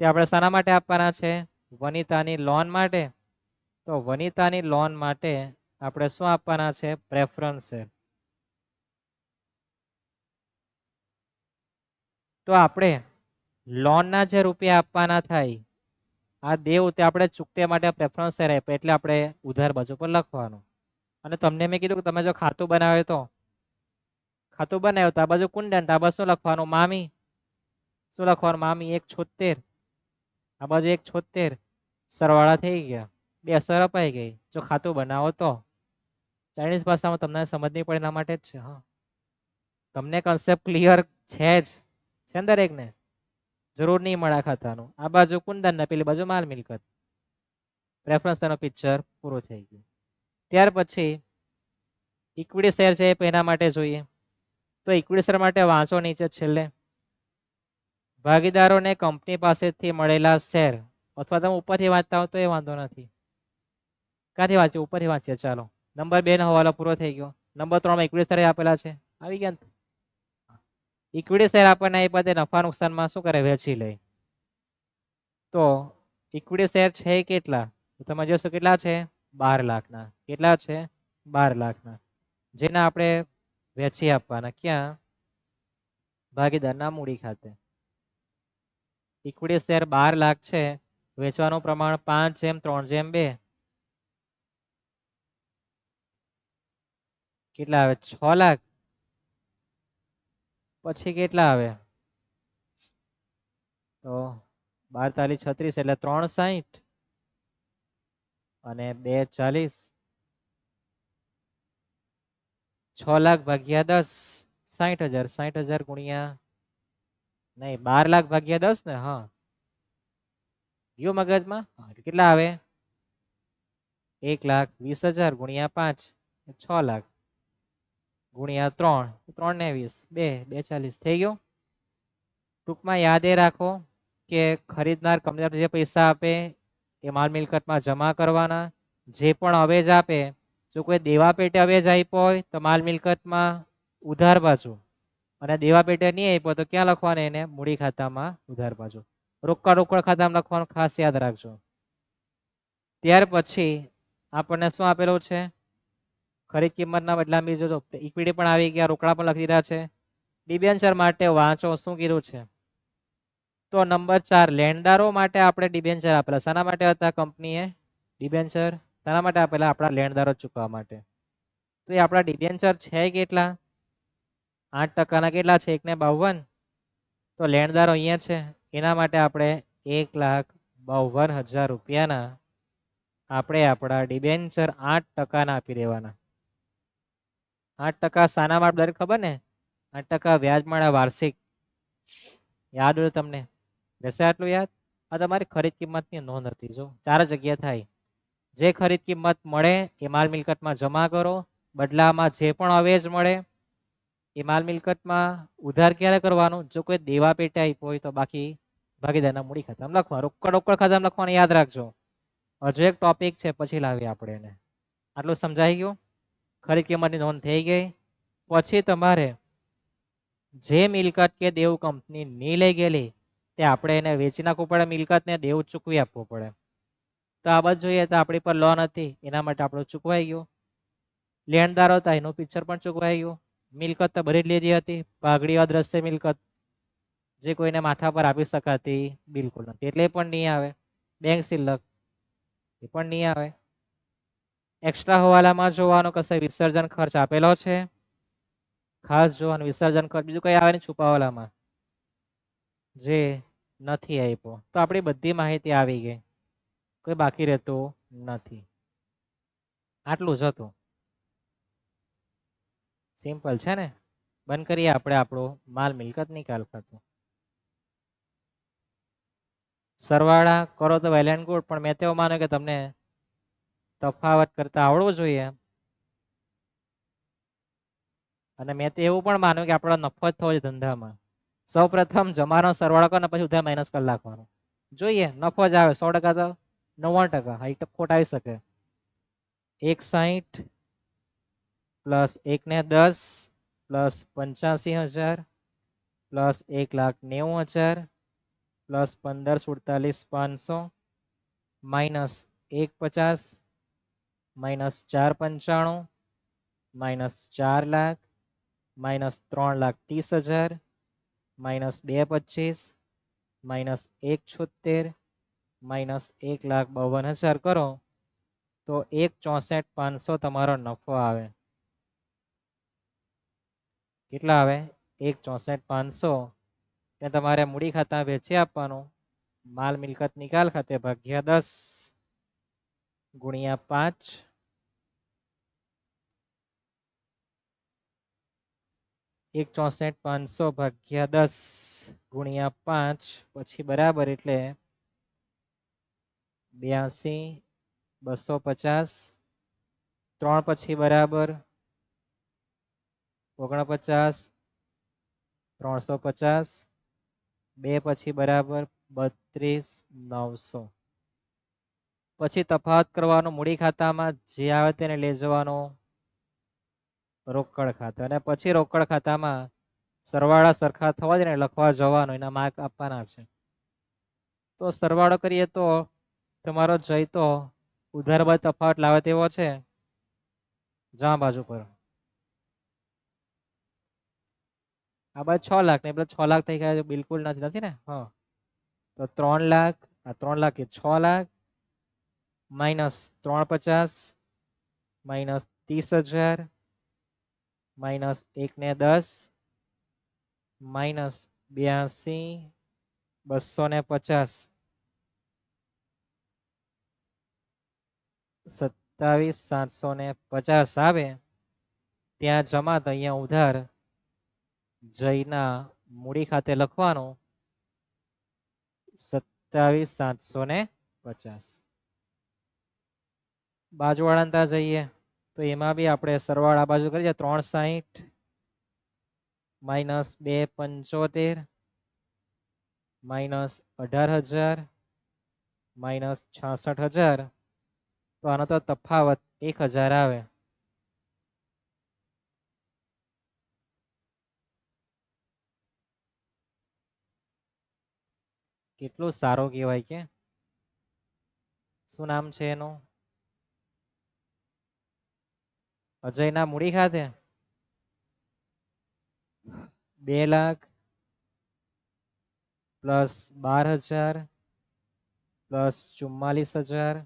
તે આપણે શાના માટે આપવાના છે? વનિતાની લોન માટે. તો વનિતાની લોન માટે આપણે શું આપવાના છે? Preference share. તો આપણે લોનના જે રૂપિયા આપવાના થાય આ દેવ તે આપણે ચૂકતે માટે પ્રેફરન્સ શેર આપ્યા એટલે આપણે ઉધાર બાજુ પર લખવાનું. અને તમને મેં કીધું કે તમે જો ખાતું બનાવે તો ખાતું બનાવ્યું તો આ બાજુ કુંડન, આ બાજુ શું લખવાનું? મામી. શું લખવાનું? મામી 1,76. આ બાજુ 1,76. સરવાળા થઈ ગયા. 2 અસર અપાઈ ગઈ. જો ખાતું બનાવો તો ચાઇનીઝ ભાષામાં તમને સમજ નહીં પડે એના માટે જ છે. હા, તમને કન્સેપ્ટ ક્લિયર છે જ છે ને દરેકને? જરૂર નહીં મળે ખાતાનું. આ બાજુ કુંદન ને પેલી બાજુ માલ મિલકત. પ્રેફરન્સ નો પિક્ચર પૂરું થઈ ગયું. ત્યાર પછી ઇક્વિટી શેર છે એના માટે જોઈએ. તો ઇક્વિટી શેર માટે વાંચો નીચે છેલ્લે. ભાગીદારોને કંપની પાસેથી મળેલા શેર, અથવા તમે ઉપરથી વાંચતા હો તો એ વાંધો નથી. ક્યાંથી વાંચ્યું? ઉપરથી વાંચીએ. ચાલો, નંબર 2 નો હવાલો પૂરો થઈ ગયો. નંબર 3 માં ઇક્વિટી શેર આપેલા છે. આવી ગયા. ઇક્વિટી શેર આપણને આપ્યા તે નફા નુકસાનમાં શું કરે? વેચી લે. તો ઇક્વિટી શેર છે કેટલા? તમે જોશો કેટલા છે? 12 લાખના. કેટલા છે? 12 લાખના. જેને આપણે વેચી આપવાના. ક્યાં? ભાગીદારના મૂડી ખાતે. ઇક્વિટી શેર 12 લાખ છે. વેચવાનું પ્રમાણ 5:3:2. કેટલા આવે? 6 લાખ. પછી કેટલા આવે? તો 12 તાલી 36 એટલે 360 અને 2 40. 6 લાખ ભાગ્યા 10, 60,000. 60,000 ગુણ્યા नहीं 12 लाख भाग्या 10 ने हाँ यो मगज में कितना आवे 1,20,000 गुणिया 5 6 लाख गुणिया 3 3 ने 20 2 40 થઈ ગયો ટૂંકમાં યાદ એ રાખો કે ખરીદનાર કંપનીદાર જે પૈસા આપે એ માલ મિલકતમાં જમા કરવાના જે પણ અવેજ આપે જો કોઈ દેવા પેટે અવેજ આપ્યો હોય તો માલ મિલકતમાં ઉધાર બાજુ અને દેવા પેટે નહીં આપ્યો તો ક્યાં લખવાનું એને મૂડી ખાતામાં ઉધાર બાજુ રોકડ ખાતામાં લખવાનું ખાસ યાદ રાખજો ત્યાર પછી આપણને શું આપેલું છે ખરીદ કિંમતના બદલામાં બીજો જો ઇક્વિટી પણ આવી ગયા રોકડા પણ લખી દીધા છે ડિબેન્ચર માટે વાંચો શું કીધું છે તો નંબર 4 લેણદારો માટે આપણે ડિબેન્ચર આપેલા શાના માટે હતા કંપનીએ ડિબેન્ચર શાના માટે આપેલા આપણા લેણદારો ચૂકવવા માટે તો એ આપણા ડિબેન્ચર છે કેટલા 8% કેટલા છે 1,52 તો લેણદારો અહીંયા છે એના માટે આપણે 1,52,000 રૂપિયાના આપણે આપણા ડિબેન્ચર 8% આપી દેવાના 8% શાના માટે દરેક ખબર ને 8% વ્યાજ મળે વાર્ષિક યાદ હોય તમને રહેશે આટલું યાદ આ તમારી ખરીદ કિંમતની નોંધ હતી જો 4 જગ્યા થાય જે ખરીદ કિંમત મળે એ માલ મિલકતમાં જમા કરો બદલામાં જે પણ અવેજ મળે એ માલ મિલકતમાં ઉધાર ક્યારે કરવાનું જો કોઈ દેવા પેટે આપ્યો હોય તો બાકી ભાગીદારના મૂડી ખાતામાં લખવાનું રોકડ ખાતામાં લખવાનું યાદ રાખજો હજુ એક ટોપિક છે પછી લાવીએ આપણે એને આટલું સમજાઈ ગયું ખરીદ કિંમતની નોંધ થઈ ગઈ પછી તમારે જે મિલકત કે દેવું કંપની નહીં લઈ ગયેલી તે આપણે એને વેચી નાખવું પડે મિલકતને દેવું ચૂકવી આપવું પડે તો આ બધું જોઈએ તો આપણી પર લોન હતી એના માટે આપણું ચૂકવાઈ ગયું લેણદારો હતા એનું પિક્ચર પણ ચૂકવાઈ ગયું મિલકત તો ભરી જ લીધી હતી પાઘડી અદ્રશ્ય મિલકત જે કોઈને માથા પર આપી શકાતી બિલકુલ નથી એટલે એ પણ નહીં આવે બેંક શિલ્લક એ પણ નહીં આવે એક્સ્ટ્રા હવાલામાં જોવાનો કશે વિસર્જન ખર્ચ આપેલો છે ખાસ જોવાનું વિસર્જન ખર્ચ બીજું કઈ આવે ને છુપાવાલામાં જે નથી આપ્યો તો આપણી બધી માહિતી આવી ગઈ કોઈ બાકી રહેતું નથી આટલું જ હતું સિમ્પલ છે ને બંધ કરીએ આપણે આપણું માલ મિલકત નિકાલ ખાતું સરવાળા કરો તો વેલ એન્ડ ગુડ પણ મેં તો એવું માનું કે તમને તફાવત કરતા આવડવું જોઈએ અને મેં તો એવું પણ માન્યું કે આપણો નફો જ થવો જોઈએ ધંધામાં સૌ પ્રથમ જમાનો સરવાળો કરો ને પછી ઉધાર માઇનસ કરી નાખવાનો જોઈએ નફો જ આવે 100% તો 99% હાઈટ ખોટ આવી શકે 160 પ્લસ 1 ને 10 plus 85,000 plus 1,90,000 plus 15,47,500 minus 1,50 minus 4,95 minus 4 lakh minus 3,30,000 minus 2,25 minus 1,76 minus 1,52,000 કરો તો 1,64,500 તમારો નફો આવે કેટલા આવે 1,64,500 ને તમારે મૂડી ખાતા વેચી આપવાનું માલ મિલકત નિકાલ ખાતે ભાગ્યા 10 ગુણ્યા 5 1,64,500 ભાગ્યા 10 ગુણ્યા 5 પછી બરાબર એટલે 82,250 3 પછી બરાબર 49 350 2 પછી બરાબર 32,900 પછી તફાવત કરવાનો મૂડી ખાતામાં જે આવે તેને લઈ જવાનો રોકડ ખાતા અને પછી રોકડ ખાતામાં સરવાળા સરખા થવા જ ને લખવા જવાનો એના માર્ક આપવાના છે તો સરવાળો કરીએ તો તમારો જય તો ઉધાર બાદ તફાવત લાવે તેવો છે જા બાજુ પર આ બાજુ 6 લાખ ને 6 લાખ થઈ ગયા બિલકુલ નથી ને હા તો 3 લાખ આ 3 લાખ એ 6 લાખ માઇનસ 350 માઇનસ 30,000 માઇનસ 1 ને 10 માઇનસ 82,250 27,750 આવે ત્યાં જમા તો અહીંયા ઉધાર જયના મૂડી ખાતે લખવાનું 27,750. બાજુવાળાને ત્યાં જઈએ તો એમાં બી આપણે સરવાળા બાજુ કરીએ 360 માઇનસ 275 માઇનસ 18,000 માઇનસ 66,000. તો આનો તો તફાવત 1,000 આવે. કેટલું સારું કહેવાય કે. શું નામ છે એનું? અજયના મૂડી ખાતે 2 lakh plus 12,000 plus 44,000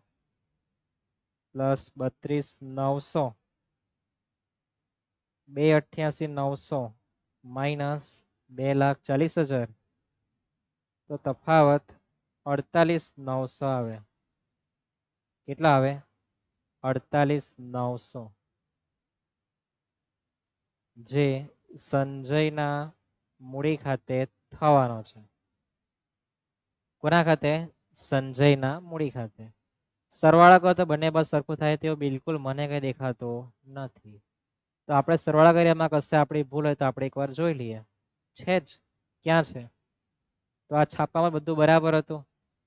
plus 32,900 2,88,900 minus 2,40,000. તો તફાવત 48,900 આવે. કેટલા આવે? 48,900. જે સંજયના મૂડી ખાતે થવાનો છે. કોના ખાતે? સંજયના મૂડી ખાતે. સરવાળા કરો તો બંને બાજુ સરખું થાય તેવું બિલકુલ મને કઈ દેખાતો નથી. તો આપણે સરવાળા કરીએ એમાં કશે આપણી ભૂલ હોય તો આપણે એકવાર જોઈ લઈએ. છે જ ક્યાં છે? તો આ છાપામાં બધું બરાબર હતું.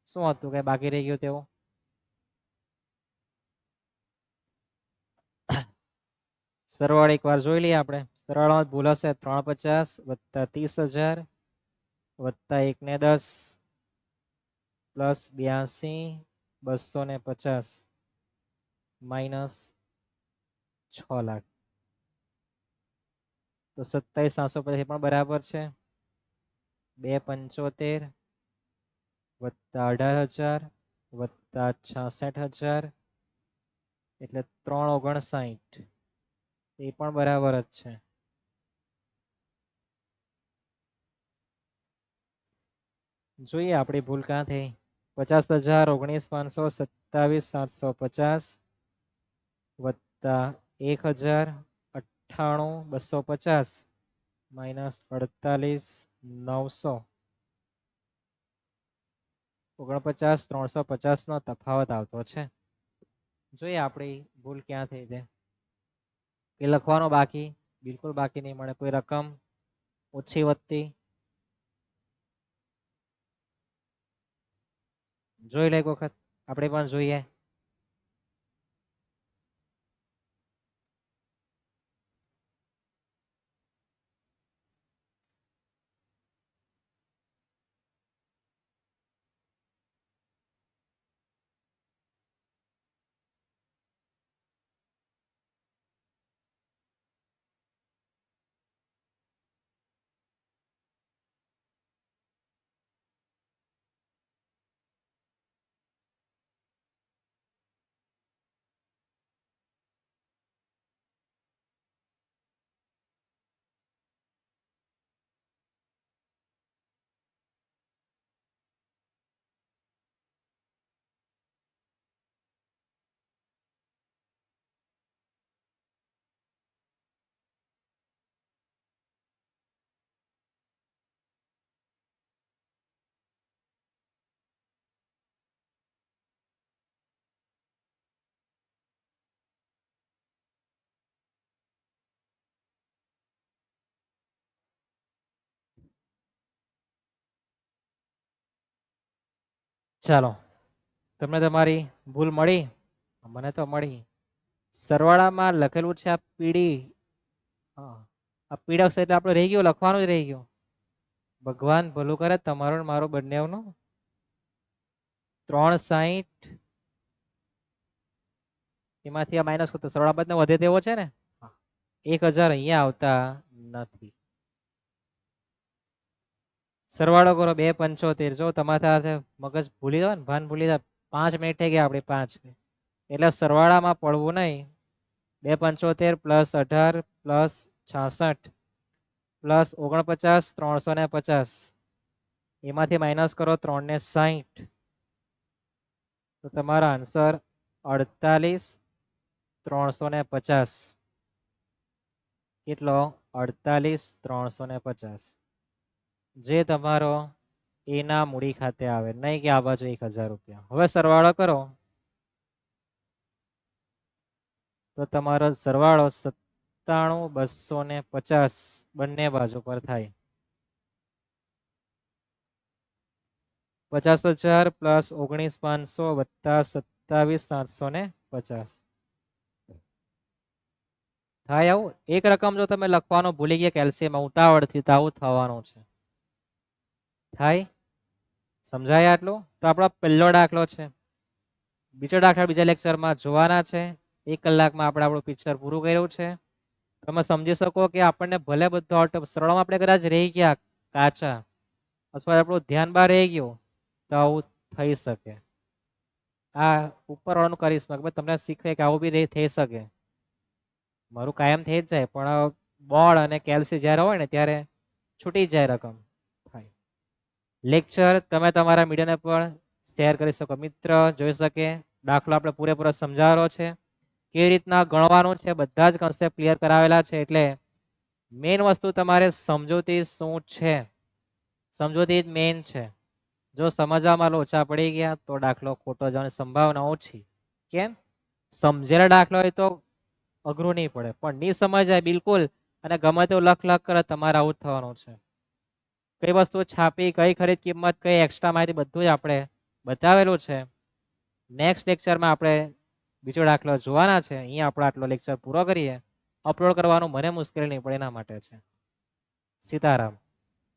શું હતું કઈ બાકી રહી ગયું તેવું? સરવાળો એકવાર જોઈ લઈએ આપણે. સરવાળામાં ભૂલ હશે 350 વત્તા 30,000 વત્તા 1 ને 10 પ્લસ 82 250 માઇનસ 6 લાખ. તો 27,750 પણ બરાબર છે. 275 વત્તા 18,000 વત્તા 66,000 એટલે 359. એ પણ બરાબર જ છે. જોઈએ આપણી ભૂલ ક્યાં થઈ. 50,000 19,500 27,750 વત્તા 1,000 98,250 માઇનસ 48,900 49,350 નો તફાવત આવતો છે. જોઈએ આપણી ભૂલ ક્યાં થઈ છે. એ લખવાનો બાકી, બિલકુલ બાકી નહીં મળે. કોઈ રકમ ઓછી વધતી જોઈ લે એક વખત. આપણે પણ જોઈએ. ચાલો, તમને તમારી ભૂલ મળી? મને તો મળી. સરવાળામાં લખેલું છે આ પીડી. આ પીડા એટલે આપણે રહી ગયું, લખવાનું જ રહી ગયું. ભગવાન ભલું કરે તમારું મારું બંનેનું. 360 એમાંથી આ માઇનસ કરતો સરવાળા બાદ વધે તેવો છે ને. 1,000 અહીંયા આવતા નથી. સરવાળો કરો 2,75. જો તમારા હાથે મગજ ભૂલી જાવ ને, ભાન ભૂલી જાવ. 5 મિનિટ થઈ ગયા આપણી 5. એટલે સરવાળામાં પડવું નહીં. 2,75 પ્લસ 18 પ્લસ 66 પ્લસ 49 350. એમાંથી માઇનસ કરો 360. તો તમારો આન્સર 48,350. કેટલો? 48,350. જે તમારો એના મૂડી ખાતે આવે, નહીં કે આ બાજુ 1000 રૂપિયા. હવે સરવાળો કરો તો તમારો સરવાળો 97,250 બંને બાજુ પર થાય. 50,000 પ્લસ 19,500 વત્તા 27,750 થાય આવું. એક રકમ જો તમે લખવાનું ભૂલી ગયા કેલ્શિયમ ઉતાવળથી તો આવું થવાનું છે. થાય? સમજાય આટલું? તો આપણો પહેલો દાખલો છે. બીજો દાખલા બીજા લેક્ચરમાં જોવાના છે. 1 કલાકમાં આપણે આપણું પિક્ચર પૂરું કર્યું છે. તમે સમજી શકો કે આપણને ભલે બધું સરળમાં આપણે કદાચ રહી ગયા કાચા અથવા આપણું ધ્યાન બહાર રહી ગયું તો આવું થઈ શકે. આ ઉપરવાળાનું કરીશ તમને શીખવે કે આવું બી થઈ શકે. મારું કાયમ થઈ જ જાય પણ બોર્ડ અને કેલ્સી જ્યારે હોય ને ત્યારે છૂટી જાય રકમ. લેક્ચર તમે તમારા મીડિયાને પણ શેર કરી શકો. મિત્ર જોઈ શકે. દાખલો આપણે પૂરેપૂરો સમજાવેલો છે. કેવી રીતના ગણવાનું છે બધા જ કન્સેપ્ટ ક્લિયર કરાવેલા છે. એટલે મેઇન વસ્તુ તમારે સમજૂતી શું છે, સમજૂતી જ મેઇન છે. જો સમજવામાં લોચા પડી ગયા તો દાખલો ખોટો જવાની સંભાવના ઓછી. કેમ? સમજેલા દાખલો હોય તો અઘરું નહીં પડે, પણ નહીં સમજાય બિલકુલ અને ગમે તેવું લખ કરે તમારે આવું જ થવાનું છે. કઈ વસ્તુ છાપી, કઈ ખરીદ કિંમત, કઈ એક્સ્ટ્રા માહિતી બધું જ આપણે બતાવેલું છે. નેક્સ્ટ લેક્ચરમાં આપણે બીજો દાખલો જોવાના છે. અહીંયા આપણે આટલો લેક્ચર પૂરો કરીએ. અપલોડ કરવાનું મને મુશ્કેલી નહીં પડે એના માટે છે. સીતારામ.